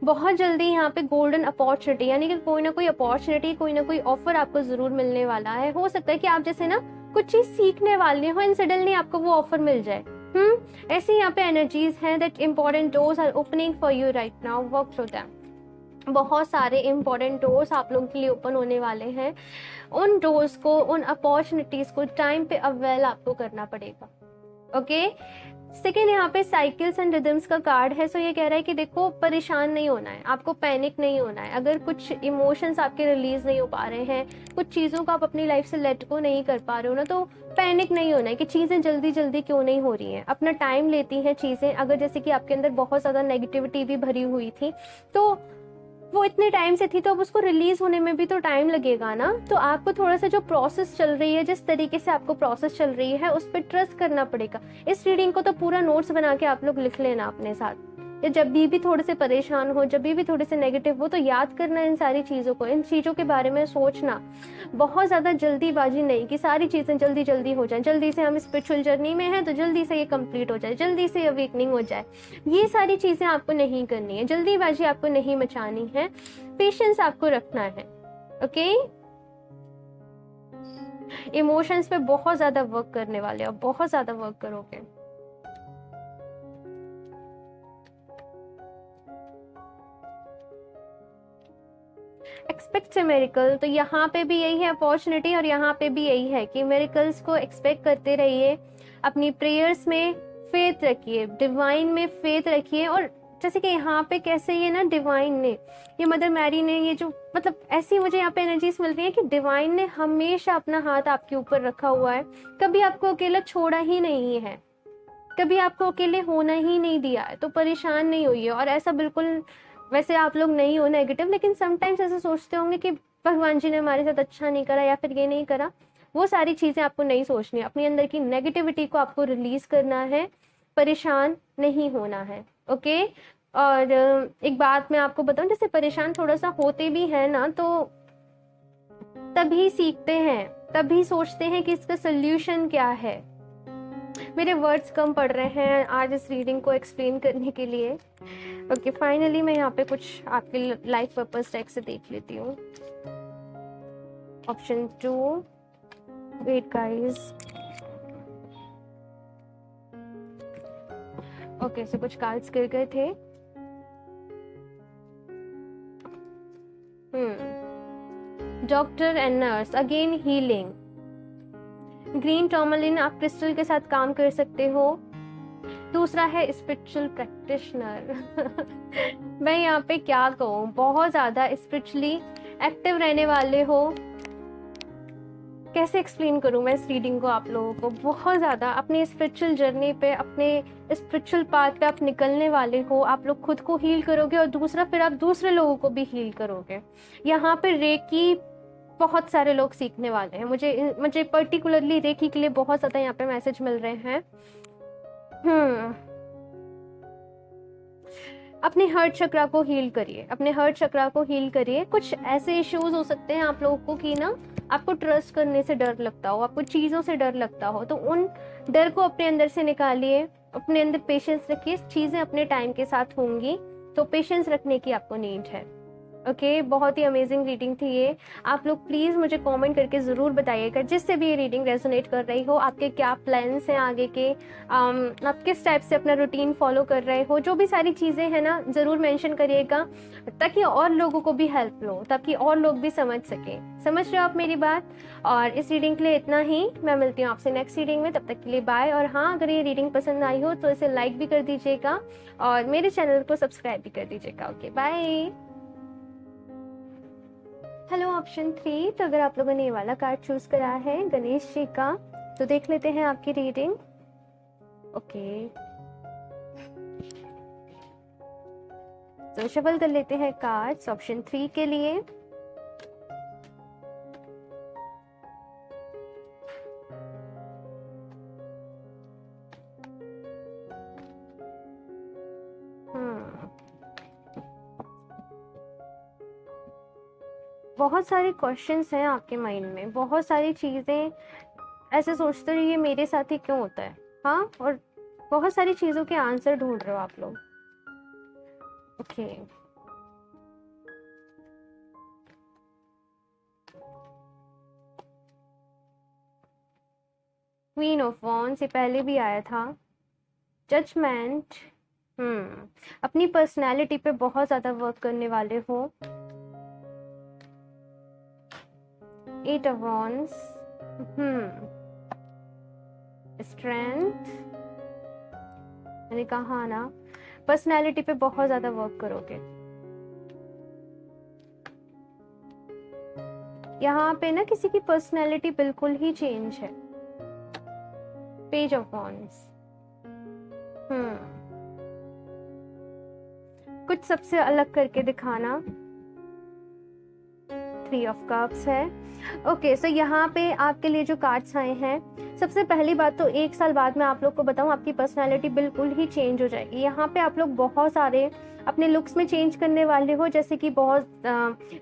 बहुत जल्दी यहाँ पे गोल्डन अपॉर्चुनिटी, यानी कि कोई ना कोई अपॉर्चुनिटी, कोई ना कोई ऑफर आपको जरूर मिलने वाला है। हो सकता है कि आप जैसे ना कुछ चीज सीखने वाले हो एंड सडनली आपको वो ऑफर मिल जाए। ऐसे यहाँ पे एनर्जीज हैं that important doors are opening for you right now, work through them. बहुत सारे इंपॉर्टेंट डोर्स आप लोगों के लिए ओपन होने वाले हैं। उन डोर्स को, उन अपॉर्चुनिटीज को टाइम पे अवेल आपको करना पड़ेगा। ओके। सेकेंड, यहाँ पे साइकिल्स एंड रिदम्स का कार्ड है। सो ये कह रहा है कि देखो, परेशान नहीं होना है, आपको पैनिक नहीं होना है। अगर कुछ इमोशंस आपके रिलीज नहीं हो पा रहे हैं, कुछ चीज़ों को आप अपनी लाइफ से लेट को नहीं कर पा रहे हो ना, तो पैनिक नहीं होना है कि चीज़ें जल्दी जल्दी क्यों नहीं हो रही हैं। अपना टाइम लेती हैं चीज़ें। अगर जैसे कि आपके अंदर बहुत ज़्यादा नेगेटिविटी भी भरी हुई थी, तो वो इतने टाइम से थी, तो अब उसको रिलीज होने में भी तो टाइम लगेगा ना। तो आपको थोड़ा सा जो प्रोसेस चल रही है, जिस तरीके से आपको प्रोसेस चल रही है, उस पर ट्रस्ट करना पड़ेगा। इस रीडिंग को तो पूरा नोट्स बना के आप लोग लिख लेना अपने साथ। या जब भी थोड़े से परेशान हो, जब भी थोड़े से नेगेटिव हो, तो याद करना इन सारी चीज़ों को, इन चीज़ों के बारे में सोचना। बहुत ज़्यादा जल्दीबाजी नहीं कि सारी चीज़ें जल्दी जल्दी हो जाए, जल्दी से हम स्पिरिचुअल जर्नी में हैं तो जल्दी से ये कंप्लीट हो जाए, जल्दी से अवेकनिंग हो जाए। ये सारी चीज़ें आपको नहीं करनी है, जल्दीबाजी आपको नहीं मचानी है, पेशेंस आपको रखना है। ओके। इमोशंस पे बहुत ज़्यादा वर्क करने वाले हो, बहुत ज़्यादा वर्क करोगे। एक्सपेक्ट ए मेरिकल, तो यहाँ पे भी यही है अपॉर्चुनिटी, और यहाँ पे भी यही है कि मेरिकल्स को एक्सपेक्ट करते रहिए। अपनी प्रेयर्स में फेथ रखिए, डिवाइन में फेथ रखिए। और जैसे कि यहाँ पे कैसे ये ना डिवाइन ने, ये मदर मैरी ने, ये जो मतलब ऐसी मुझे यहाँ पे एनर्जीज मिल रही है कि डिवाइन ने हमेशा अपना हाथ आपके ऊपर रखा हुआ है, कभी आपको अकेला छोड़ा ही नहीं है। कभी आपको अकेले होना ही नहीं दिया है, तो परेशान नहीं होइए। और ऐसा बिल्कुल, वैसे आप लोग नहीं हो नेगेटिव, लेकिन समटाइम्स ऐसा सोचते होंगे कि भगवान जी ने हमारे साथ अच्छा नहीं करा या फिर ये नहीं करा। वो सारी चीज़ें आपको नहीं सोचनी, अपने अंदर की नेगेटिविटी को आपको रिलीज करना है, परेशान नहीं होना है। ओके। और एक बात मैं आपको बताऊं, जैसे परेशान थोड़ा सा होते भी हैं ना, तो तभी सीखते हैं, तभी सोचते हैं कि इसका सोल्यूशन क्या है। मेरे वर्ड्स कम पड़ रहे हैं आज इस रीडिंग को एक्सप्लेन करने के लिए। ओके, फाइनली मैं यहाँ पे कुछ आपके लाइफ पर्पस टेक्स्ट से देख लेती हूँ। Option 2, wait guys. Okay, so कुछ कार्ड्स गिर गए थे। Doctor and nurse, again healing. Green tourmaline, आप क्रिस्टल के साथ काम कर सकते हो। दूसरा है स्पिरिचुअल प्रैक्टिशनर। मैं यहाँ पे क्या कहूँ, बहुत ज्यादा स्पिरिचुअली एक्टिव रहने वाले हो। कैसे एक्सप्लेन करूँ मैं इस रीडिंग को आप लोगों को। बहुत ज़्यादा अपनी स्पिरिचुअल जर्नी पे, अपने स्पिरिचुअल पाथ पे आप निकलने वाले हो। आप लोग खुद को हील करोगे और दूसरा फिर आप दूसरे लोगों को भी हील करोगे। यहाँ पे रेकी बहुत सारे लोग सीखने वाले हैं। मुझे पर्टिकुलरली रेकी के लिए बहुत ज़्यादा यहाँ पे मैसेज मिल रहे हैं। अपने हार्ट चक्रा को हील करिए, अपने हार्ट चक्रा को हील करिए। कुछ ऐसे इश्यूज हो सकते हैं आप लोगों को कि ना, आपको ट्रस्ट करने से डर लगता हो, आपको चीज़ों से डर लगता हो, तो उन डर को अपने अंदर से निकालिए। अपने अंदर पेशेंस रखिए, चीज़ें अपने टाइम के साथ होंगी, तो पेशेंस रखने की आपको नीड है। ओके, बहुत ही अमेजिंग रीडिंग थी ये। आप लोग प्लीज़ मुझे कमेंट करके ज़रूर बताइएगा, जिससे भी ये रीडिंग रेजोनेट कर रही हो, आपके क्या प्लान्स हैं आगे के, आप किस टाइप से अपना रूटीन फॉलो कर रहे हो, जो भी सारी चीज़ें हैं ना, ज़रूर मेंशन करिएगा, ताकि और लोगों को भी हेल्प लो, ताकि और लोग भी समझ सकें। समझ रहे हो आप मेरी बात। और इस रीडिंग के लिए इतना ही। मैं मिलती हूँ आपसे नेक्स्ट रीडिंग में, तब तक के लिए बाय। और हाँ, अगर ये रीडिंग पसंद आई हो तो इसे लाइक भी कर दीजिएगा और मेरे चैनल को सब्सक्राइब भी कर दीजिएगा। Okay, bye. Hello, option 3। तो अगर आप लोगों ने ये वाला कार्ड चूज करा है गणेश जी का, तो देख लेते हैं आपकी रीडिंग। ओके, तो शफल कर लेते हैं कार्ड्स ऑप्शन 3 के लिए। बहुत सारे क्वेश्चंस हैं आपके माइंड में, बहुत सारी चीज़ें ऐसे सोचते रहिए ये मेरे साथ ही क्यों होता है। हाँ, और बहुत सारी चीज़ों के आंसर ढूंढ रहे हो आप लोग। ओके, क्वीन ऑफ वॉन्ड्स, ये पहले भी आया था। जजमेंट, अपनी पर्सनैलिटी पे बहुत ज़्यादा वर्क करने वाले हो। 8 ऑफ वॉन्ड्स, स्ट्रेंथ, मैंने कहा ना, पर्सनैलिटी पे बहुत ज़्यादा वर्क करोगे। यहाँ पे ना किसी की पर्सनैलिटी बिल्कुल ही चेंज है। पेज ऑफ वॉन्ड्स, कुछ सबसे अलग करके दिखाना। 3 ऑफ कप्स है। ओके, सो यहाँ पे आपके लिए जो कार्ड्स आए हैं, सबसे पहली बात तो 1 साल बाद मैं आप लोग को बताऊं, आपकी पर्सनालिटी बिल्कुल ही चेंज हो जाएगी। यहाँ पे आप लोग बहुत सारे अपने लुक्स में चेंज करने वाले हो, जैसे कि बहुत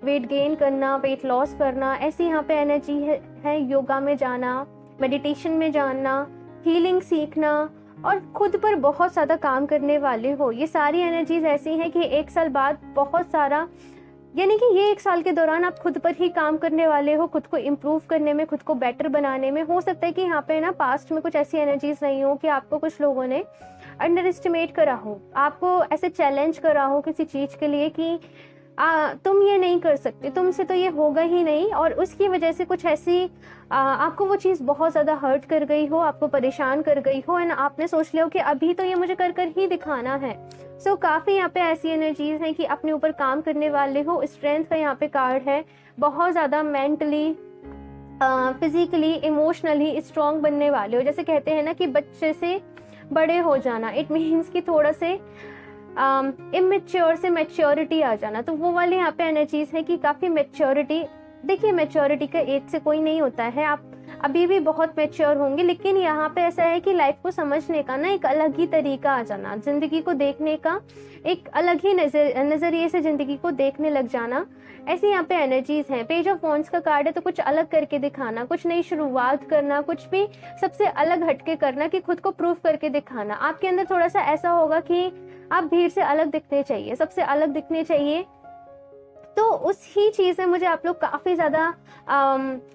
वेट गेन करना, वेट लॉस करना, ऐसी यहाँ पे एनर्जी है। योगा में जाना, मेडिटेशन में जाना, हीलिंग सीखना और खुद पर बहुत ज़्यादा काम करने वाले हो। ये सारी एनर्जीज ऐसी हैं कि 1 साल बाद बहुत सारा, यानी कि ये 1 साल के दौरान आप खुद पर ही काम करने वाले हो, खुद को इम्प्रूव करने में, खुद को बेटर बनाने में। हो सकता है कि यहाँ पे ना पास्ट में कुछ ऐसी एनर्जीज नहीं हो कि आपको कुछ लोगों ने अंडर एस्टिमेट करा हो, आपको ऐसे चैलेंज करा हो किसी चीज़ के लिए कि तुम ये नहीं कर सकते, तुमसे तो ये होगा ही नहीं, और उसकी वजह से कुछ ऐसी आपको वो चीज़ बहुत ज़्यादा हर्ट कर गई हो, आपको परेशान कर गई हो, एंड आपने सोच लिया हो कि अभी तो ये मुझे कर कर ही दिखाना है। सो काफ़ी यहाँ पे ऐसी एनर्जीज हैं कि अपने ऊपर काम करने वाले हो। स्ट्रेंथ का यहाँ पे कार्ड है, बहुत ज़्यादा मेंटली, फिजिकली, इमोशनली स्ट्रांग बनने वाले हो। जैसे कहते हैं ना कि बच्चे से बड़े हो जाना, इट मीन्स कि थोड़ा से इमेच्योर से मैच्योरिटी आ जाना। तो वो वाली यहाँ पे एनर्जीज है कि काफ़ी मैच्योरिटी। देखिए मैच्योरिटी का एज से कोई नहीं होता है, आप अभी भी बहुत मैच्योर होंगे, लेकिन यहाँ पे ऐसा है कि लाइफ को समझने का ना एक अलग ही तरीका आ जाना, जिंदगी को देखने का एक अलग ही नजरिए से जिंदगी को देखने लग जाना। ऐसी यहाँ पे एनर्जीज हैं। पेज ऑफ वॉन्ड्स का कार्ड है, तो कुछ अलग करके दिखाना, कुछ नई शुरुआत करना, कुछ भी सबसे अलग हटके करना, कि खुद को प्रूफ करके दिखाना। आपके अंदर थोड़ा सा ऐसा होगा कि आप भीड़ से अलग दिखने चाहिए, सबसे अलग दिखने चाहिए। तो उसी चीज़ में मुझे आप लोग काफ़ी ज़्यादा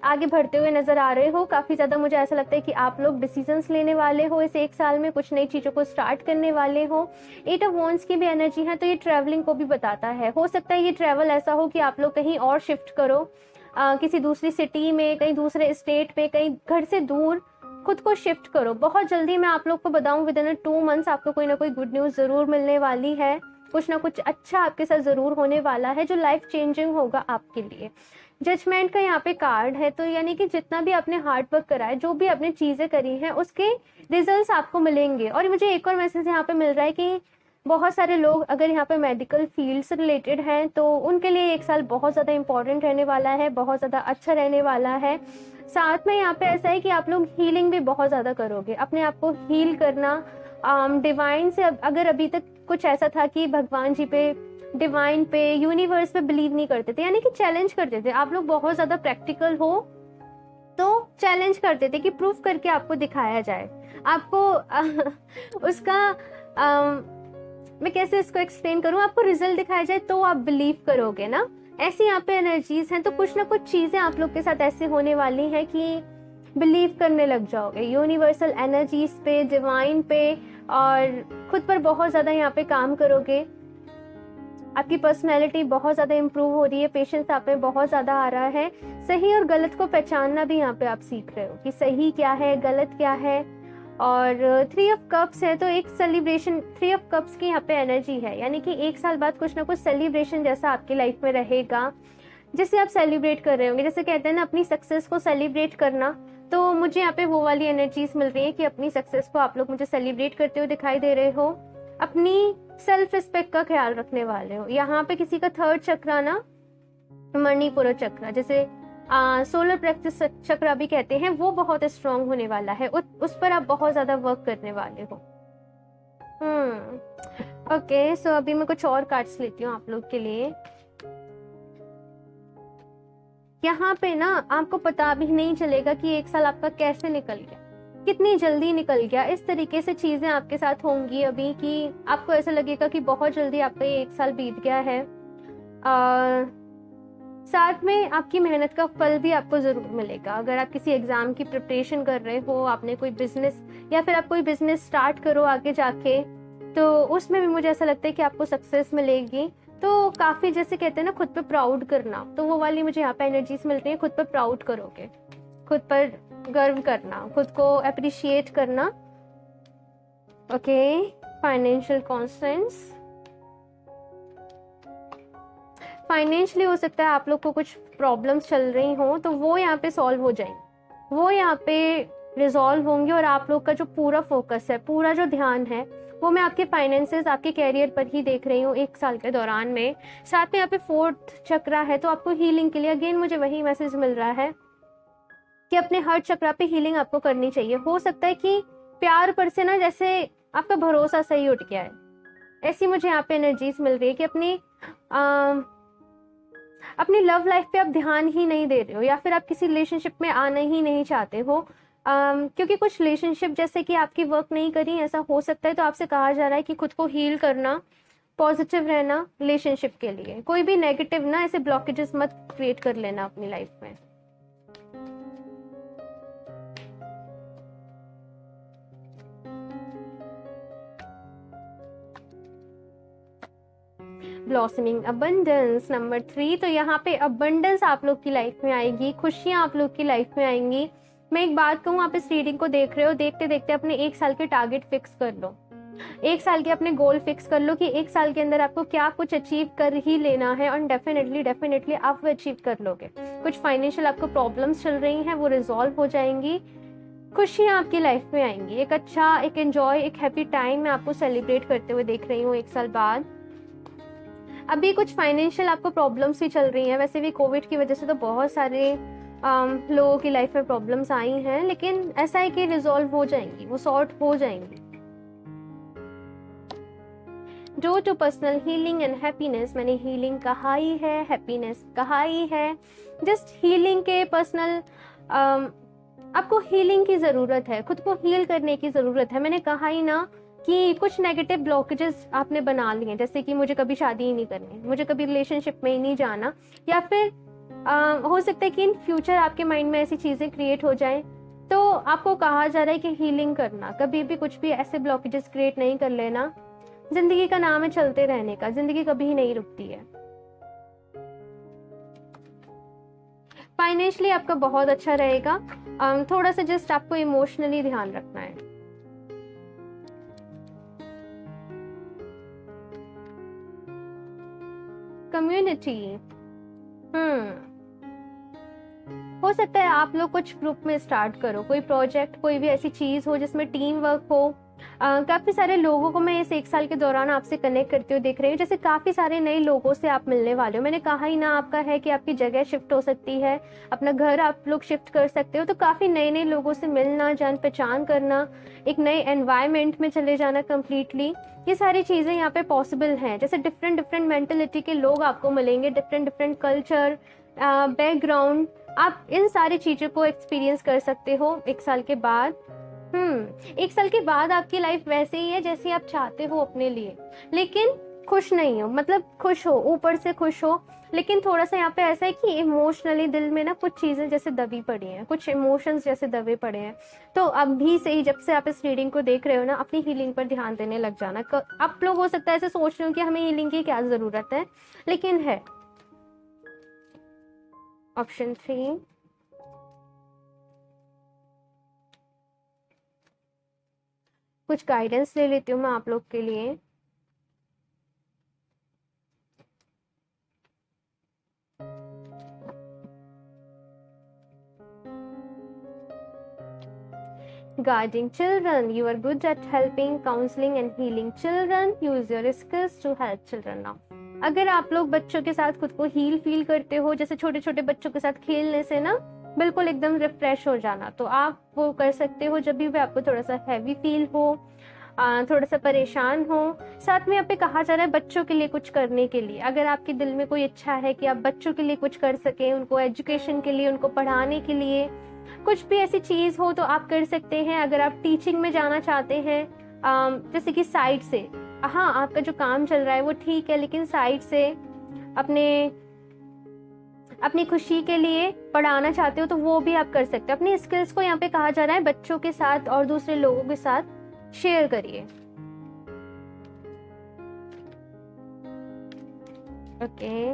आगे बढ़ते हुए नज़र आ रहे हो। काफ़ी ज़्यादा मुझे ऐसा लगता है कि आप लोग डिसीजंस लेने वाले हो इस एक साल में, कुछ नई चीज़ों को स्टार्ट करने वाले हो। 8 ऑफ वॉन्ड्स की भी एनर्जी है, तो ये ट्रैवलिंग को भी बताता है। हो सकता है ये ट्रैवल ऐसा हो कि आप लोग कहीं और शिफ्ट करो, किसी दूसरी सिटी में, कहीं दूसरे स्टेट में, कहीं घर से दूर खुद को शिफ्ट करो। बहुत जल्दी मैं आप लोग को बताऊं, विद इन 2 मंथ्स आपको कोई ना कोई गुड न्यूज़ ज़रूर मिलने वाली है। कुछ ना कुछ अच्छा आपके साथ ज़रूर होने वाला है जो लाइफ चेंजिंग होगा आपके लिए। जजमेंट का यहाँ पे कार्ड है, तो यानी कि जितना भी आपने हार्ड वर्क करा है, जो भी आपने चीज़ें करी हैं, उसके रिजल्ट्स आपको मिलेंगे। और मुझे एक और मैसेज यहाँ पे मिल रहा है कि बहुत सारे लोग अगर यहाँ पे मेडिकल फील्ड से रिलेटेड हैं, तो उनके लिए एक साल बहुत ज़्यादा इंपॉर्टेंट रहने वाला है, बहुत ज़्यादा अच्छा रहने वाला है। साथ में यहाँ पे ऐसा है कि आप लोग हीलिंग भी बहुत ज़्यादा करोगे, अपने आप को हील करना। डिवाइन से अगर अभी तक कुछ ऐसा था कि भगवान जी पे, डिवाइन पे, यूनिवर्स पे बिलीव नहीं करते थे, यानी कि चैलेंज करते थे, आप लोग बहुत ज़्यादा प्रैक्टिकल हो तो चैलेंज करते थे कि प्रूफ करके आपको दिखाया जाए, आपको उसका मैं कैसे इसको एक्सप्लेन करूं, आपको रिजल्ट दिखाया जाए तो आप बिलीव करोगे ना। ऐसी यहाँ पे एनर्जीज हैं। तो कुछ ना कुछ चीजें आप लोग के साथ ऐसे होने वाली हैं कि बिलीव करने लग जाओगे यूनिवर्सल एनर्जीज पे, डिवाइन पे, और खुद पर बहुत ज्यादा यहाँ पे काम करोगे। आपकी पर्सनैलिटी बहुत ज़्यादा इम्प्रूव हो रही है, पेशेंस आप में बहुत ज़्यादा आ रहा है। सही और गलत को पहचानना भी यहाँ पे आप सीख रहे हो कि सही क्या है, गलत क्या है। और 3 ऑफ कप्स है, तो एक सेलिब्रेशन, 3 ऑफ कप्स की यहाँ पे एनर्जी है, यानी कि एक साल बाद कुछ ना कुछ सेलिब्रेशन जैसा आपकी लाइफ में रहेगा, जिससे आप सेलिब्रेट कर रहे होंगे। जैसे कहते हैं ना अपनी सक्सेस को सेलिब्रेट करना, तो मुझे यहाँ पे वो वाली एनर्जीज मिल रही है कि अपनी सक्सेस को आप लोग मुझे सेलिब्रेट करते हुए दिखाई दे रहे हो। अपनी सेल्फ रिस्पेक्ट का ख्याल रखने वाले हो। यहाँ पे किसी का 3rd चक्र ना, मणिपुर चक्र, जैसे सोलर प्लेक्सस चक्र भी कहते हैं, वो बहुत स्ट्रांग होने वाला है। उस पर आप बहुत ज्यादा वर्क करने वाले हो। ओके, सो अभी मैं कुछ और कार्ड्स लेती हूँ आप लोग के लिए। यहाँ पे ना आपको पता भी नहीं चलेगा कि एक साल आपका कैसे निकल गया, कितनी जल्दी निकल गया। इस तरीके से चीजें आपके साथ होंगी अभी कि आपको ऐसा लगेगा कि बहुत जल्दी आपका ये एक साल बीत गया है। साथ में आपकी मेहनत का फल भी आपको जरूर मिलेगा। अगर आप किसी एग्जाम की प्रिपरेशन कर रहे हो, आपने कोई बिजनेस या फिर आप कोई बिजनेस स्टार्ट करो आगे जाके, तो उसमें भी मुझे ऐसा लगता है कि आपको सक्सेस मिलेगी। तो काफी जैसे कहते हैं ना खुद पे प्राउड करना, तो वो वाली मुझे यहाँ पे एनर्जीज मिल रही है। खुद पर प्राउड करोगे, खुद पर गर्व करना, खुद को अप्रिशिएट करना। ओके, फाइनेंशियल कॉन्स्टेंस, फाइनेंशियली हो सकता है आप लोग को कुछ प्रॉब्लम्स चल रही हो, तो वो यहाँ पे सॉल्व हो जाएंगी, वो यहाँ पे रिजॉल्व होंगे। और आप लोग का जो पूरा फोकस है, पूरा जो ध्यान है, वो मैं आपके फाइनेंसेस, आपके कैरियर पर ही देख रही हूँ एक साल के दौरान में। साथ में यहाँ पे 4th चक्र है, तो आपको हीलिंग के लिए अगेन मुझे वही मैसेज मिल रहा है कि अपने हर चक्र पे हीलिंग आपको करनी चाहिए। हो सकता है कि प्यार पर से ना जैसे आपका भरोसा सही उठ गया है, ऐसी मुझे यहाँ पे एनर्जीज मिल रही है कि अपनी लव लाइफ पे आप ध्यान ही नहीं दे रहे हो, या फिर आप किसी रिलेशनशिप में आना ही नहीं चाहते हो, क्योंकि कुछ रिलेशनशिप जैसे कि आपकी वर्क नहीं करी, ऐसा हो सकता है। तो आपसे कहा जा रहा है कि खुद को हील करना, पॉजिटिव रहना रिलेशनशिप के लिए। कोई भी नेगेटिव ना ऐसे ब्लॉकेजेस मत क्रिएट कर लेना अपनी लाइफ में। ब्लॉसमिंग अबंडेंस नंबर 3, तो यहाँ पे अबंडेंस आप लोग की लाइफ में आएगी, खुशियां आप लोग की लाइफ में आएंगी। मैं एक बात कहूँ, आप इस रीडिंग को देख रहे हो, देखते देखते अपने 1 साल के टारगेट फिक्स कर लो, 1 साल के अपने गोल फिक्स कर लो कि 1 साल के अंदर आपको क्या कुछ अचीव कर ही लेना है, और डेफिनेटली आप वो अचीव कर लोगे। कुछ फाइनेंशियल आपको प्रॉब्लम्स चल रही हैं, वो रिजॉल्व हो जाएंगी। खुशियाँ आपकी लाइफ में आएंगी, एक अच्छा, एक एंजॉय, एक हैप्पी टाइम मैं आपको सेलिब्रेट करते हुए देख रही हूँ 1 साल बाद। अभी कुछ फाइनेंशियल आपको प्रॉब्लम्स भी चल रही हैं, वैसे भी कोविड की वजह से तो बहुत सारे लोगों की लाइफ में प्रॉब्लम्स आई हैं, लेकिन ऐसा है कि रिजॉल्व हो जाएंगी, वो सॉर्ट हो जाएंगी। Door to personal healing and happiness, मैंने हीलिंग कहा ही है, हैप्पीनेस कहा ही है। जस्ट हीलिंग के पर्सनल, आपको हीलिंग की ज़रूरत है, खुद को हील करने की ज़रूरत है। मैंने कहा ही ना कि कुछ नेगेटिव ब्लॉकेजेस आपने बना लिए, जैसे कि मुझे कभी शादी ही नहीं करनी, मुझे कभी रिलेशनशिप में ही नहीं जाना, या फिर हो सकता है कि इन फ्यूचर आपके माइंड में ऐसी चीज़ें क्रिएट हो जाएं। तो आपको कहा जा रहा है कि हीलिंग करना, कभी भी कुछ भी ऐसे ब्लॉकेजेस क्रिएट नहीं कर लेना। जिंदगी का नाम है चलते रहने का, जिंदगी कभी नहीं रुकती है। फाइनेंशियली आपका बहुत अच्छा रहेगा, थोड़ा सा जस्ट आपको इमोशनली ध्यान रखना है। कम्युनिटी, हो सकता है आप लोग कुछ ग्रुप में स्टार्ट करो, कोई प्रोजेक्ट, कोई भी ऐसी चीज हो जिसमें टीम वर्क हो। काफी सारे लोगों को मैं इस 1 साल के दौरान आपसे कनेक्ट करते हुए देख रही हूँ, जैसे काफी सारे नए लोगों से आप मिलने वाले हो। मैंने कहा ही ना आपका है कि आपकी जगह शिफ्ट हो सकती है, अपना घर आप लोग शिफ्ट कर सकते हो, तो काफी नए नए लोगों से मिलना, जान पहचान करना, एक नए एनवायरमेंट में चले जाना कम्प्लीटली, ये सारी चीजें यहाँ पे पॉसिबल हैं। जैसे डिफरेंट डिफरेंट मेंटेलिटी के लोग आपको मिलेंगे, डिफरेंट डिफरेंट कल्चर, बैकग्राउंड, आप इन सारी चीजों को एक्सपीरियंस कर सकते हो 1 साल के बाद। 1 साल के बाद आपकी लाइफ वैसे ही है जैसे आप चाहते हो अपने लिए, लेकिन खुश नहीं हो, मतलब खुश हो, ऊपर से खुश हो, लेकिन थोड़ा सा यहाँ पे ऐसा है कि इमोशनली दिल में ना कुछ चीजें जैसे दबी पड़ी हैं, कुछ इमोशंस जैसे दबे पड़े हैं। तो अभी से ही, जब से आप इस रीडिंग को देख रहे हो ना, अपनी हीलिंग पर ध्यान देने लग जाना। आप लोग हो सकता है ऐसे सोच रहे हो कि हमें हीलिंग की क्या जरूरत है, लेकिन है। ऑप्शन 3, कुछ गाइडेंस ले लेती हूँ मैं आप लोग के लिए। Guiding children, you are good at helping, counseling and healing children. Use your skills to help children now. अगर आप लोग बच्चों के साथ खुद को हील फील करते हो, जैसे छोटे छोटे बच्चों के साथ खेलने से ना बिल्कुल एकदम रिफ्रेश हो जाना, तो आप वो कर सकते हो जब भी आपको थोड़ा सा हैवी फील हो, थोड़ा सा परेशान हो। साथ में यहाँ पे कहा जा रहा है बच्चों के लिए कुछ करने के लिए, अगर आपके दिल में कोई इच्छा है कि आप बच्चों के लिए कुछ कर सकें, उनको एजुकेशन के लिए, उनको पढ़ाने के लिए, कुछ भी ऐसी चीज हो तो आप कर सकते हैं। अगर आप टीचिंग में जाना चाहते हैं, जैसे कि साइड से, हाँ आपका जो काम चल रहा है वो ठीक है, लेकिन साइड से अपनी खुशी के लिए पढ़ाना चाहते हो तो वो भी आप कर सकते हो। अपनी स्किल्स को यहाँ पे कहा जा रहा है बच्चों के साथ और दूसरे लोगों के साथ शेयर करिए। Okay,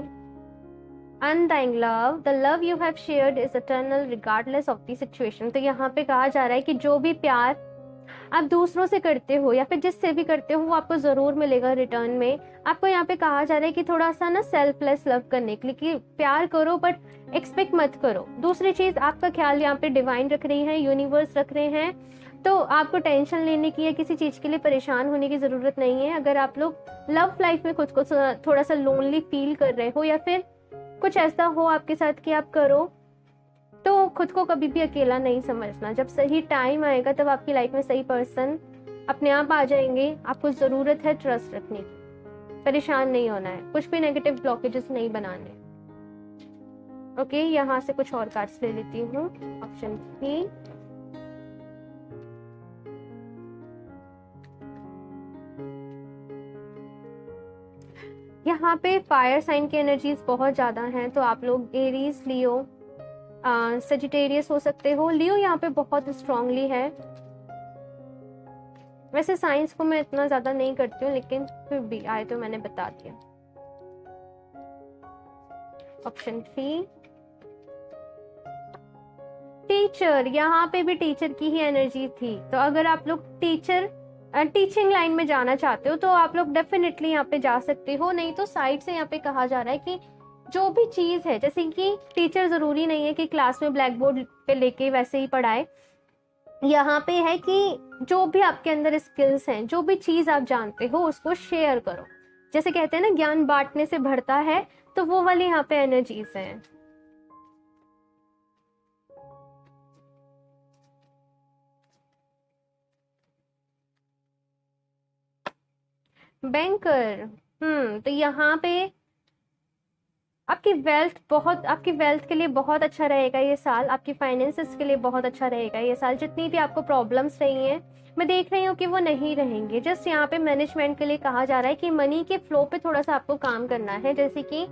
undying love, the love you have shared is eternal regardless of the situation. तो यहाँ पे कहा जा रहा है कि जो भी प्यार आप दूसरों से करते हो या फिर जिससे भी करते हो वो आपको जरूर मिलेगा रिटर्न में। आपको यहाँ पे कहा जा रहा है कि थोड़ा सा ना सेल्फलेस लव करने के लिए, कि प्यार करो बट एक्सपेक्ट मत करो। दूसरी चीज, आपका ख्याल यहाँ पे डिवाइन रख रही है, यूनिवर्स रख रहे हैं, तो आपको टेंशन लेने की या किसी चीज के लिए परेशान होने की जरूरत नहीं है। अगर आप लोग लव लाइफ में खुद को थोड़ा सा लोनली फील कर रहे हो या फिर कुछ ऐसा हो आपके साथ कि आप करो, तो खुद को कभी भी अकेला नहीं समझना। जब सही टाइम आएगा तब आपकी लाइफ में सही पर्सन अपने आप आ जाएंगे। आपको जरूरत है ट्रस्ट रखने की, परेशान नहीं होना है, कुछ भी नेगेटिव ब्लॉकेजेस नहीं बनाने। ओके, यहाँ से कुछ और कार्ड्स ले लेती हूँ। ऑप्शन 3, यहाँ पे फायर साइन की एनर्जीज बहुत ज्यादा हैं, तो आप लोग एरीज, लियो, सजिटेरियस हो सकते हो। लियो यहाँ पे बहुत स्ट्रांगली है। वैसे साइंस को मैं इतना ज्यादा नहीं करती हूँ, लेकिन फिर भी आए तो मैंने बता दिया। ऑप्शन 3, टीचर, यहाँ पे भी टीचर की ही एनर्जी थी। तो अगर आप लोग टीचिंग लाइन में जाना चाहते हो तो आप लोग डेफिनेटली यहाँ पे जा सकते हो। नहीं तो साइड से यहाँ पे कहा जा रहा है कि जो भी चीज है, जैसे कि टीचर जरूरी नहीं है कि क्लास में ब्लैक बोर्ड पे लेके वैसे ही पढ़ाए, यहाँ पे है कि जो भी आपके अंदर स्किल्स हैं, जो भी चीज आप जानते हो उसको शेयर करो। जैसे कहते हैं ना ज्ञान बांटने से बढ़ता है, तो वो वाली यहाँ पे एनर्जीज हैं। बैंकर, तो यहाँ पे आपकी वेल्थ के लिए बहुत अच्छा रहेगा ये साल, आपकी फाइनेंसेस के लिए बहुत अच्छा रहेगा ये साल। जितनी भी आपको प्रॉब्लम्स रही हैं, मैं देख रही हूँ कि वो नहीं रहेंगे। जस्ट यहाँ पे मैनेजमेंट के लिए कहा जा रहा है कि मनी के फ्लो पे थोड़ा सा आपको काम करना है। जैसे कि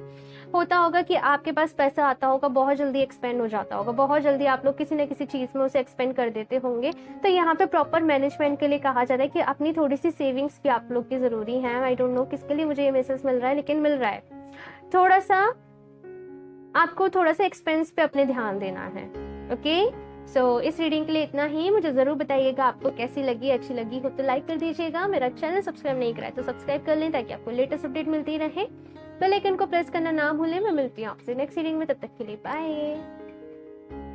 होता होगा कि आपके पास पैसा आता होगा, बहुत जल्दी एक्सपेंड हो जाता होगा, बहुत जल्दी आप लोग किसी न किसी चीज़ में उसे एक्सपेंड कर देते होंगे। तो यहाँ पे प्रॉपर मैनेजमेंट के लिए कहा जा रहा है कि अपनी थोड़ी सी सेविंग्स भी आप लोग की ज़रूरी है। आई डोंट नो किसके लिए मुझे ये मैसेज मिल रहा है, लेकिन मिल रहा है। थोड़ा सा आपको थोड़ा सा एक्सपेंस पे अपने ध्यान देना है। ओके, सो इस रीडिंग के लिए इतना ही। मुझे ज़रूर बताइएगा आपको कैसी लगी, अच्छी लगी हो तो लाइक कर दीजिएगा। मेरा चैनल सब्सक्राइब नहीं करा है तो सब्सक्राइब कर लें ताकि आपको लेटेस्ट अपडेट मिलती रहे। बेल आइकन को प्रेस करना ना भूलें। मैं मिलती हूँ आपसे नेक्स्ट रीडिंग में, तब तक के लिए बाय।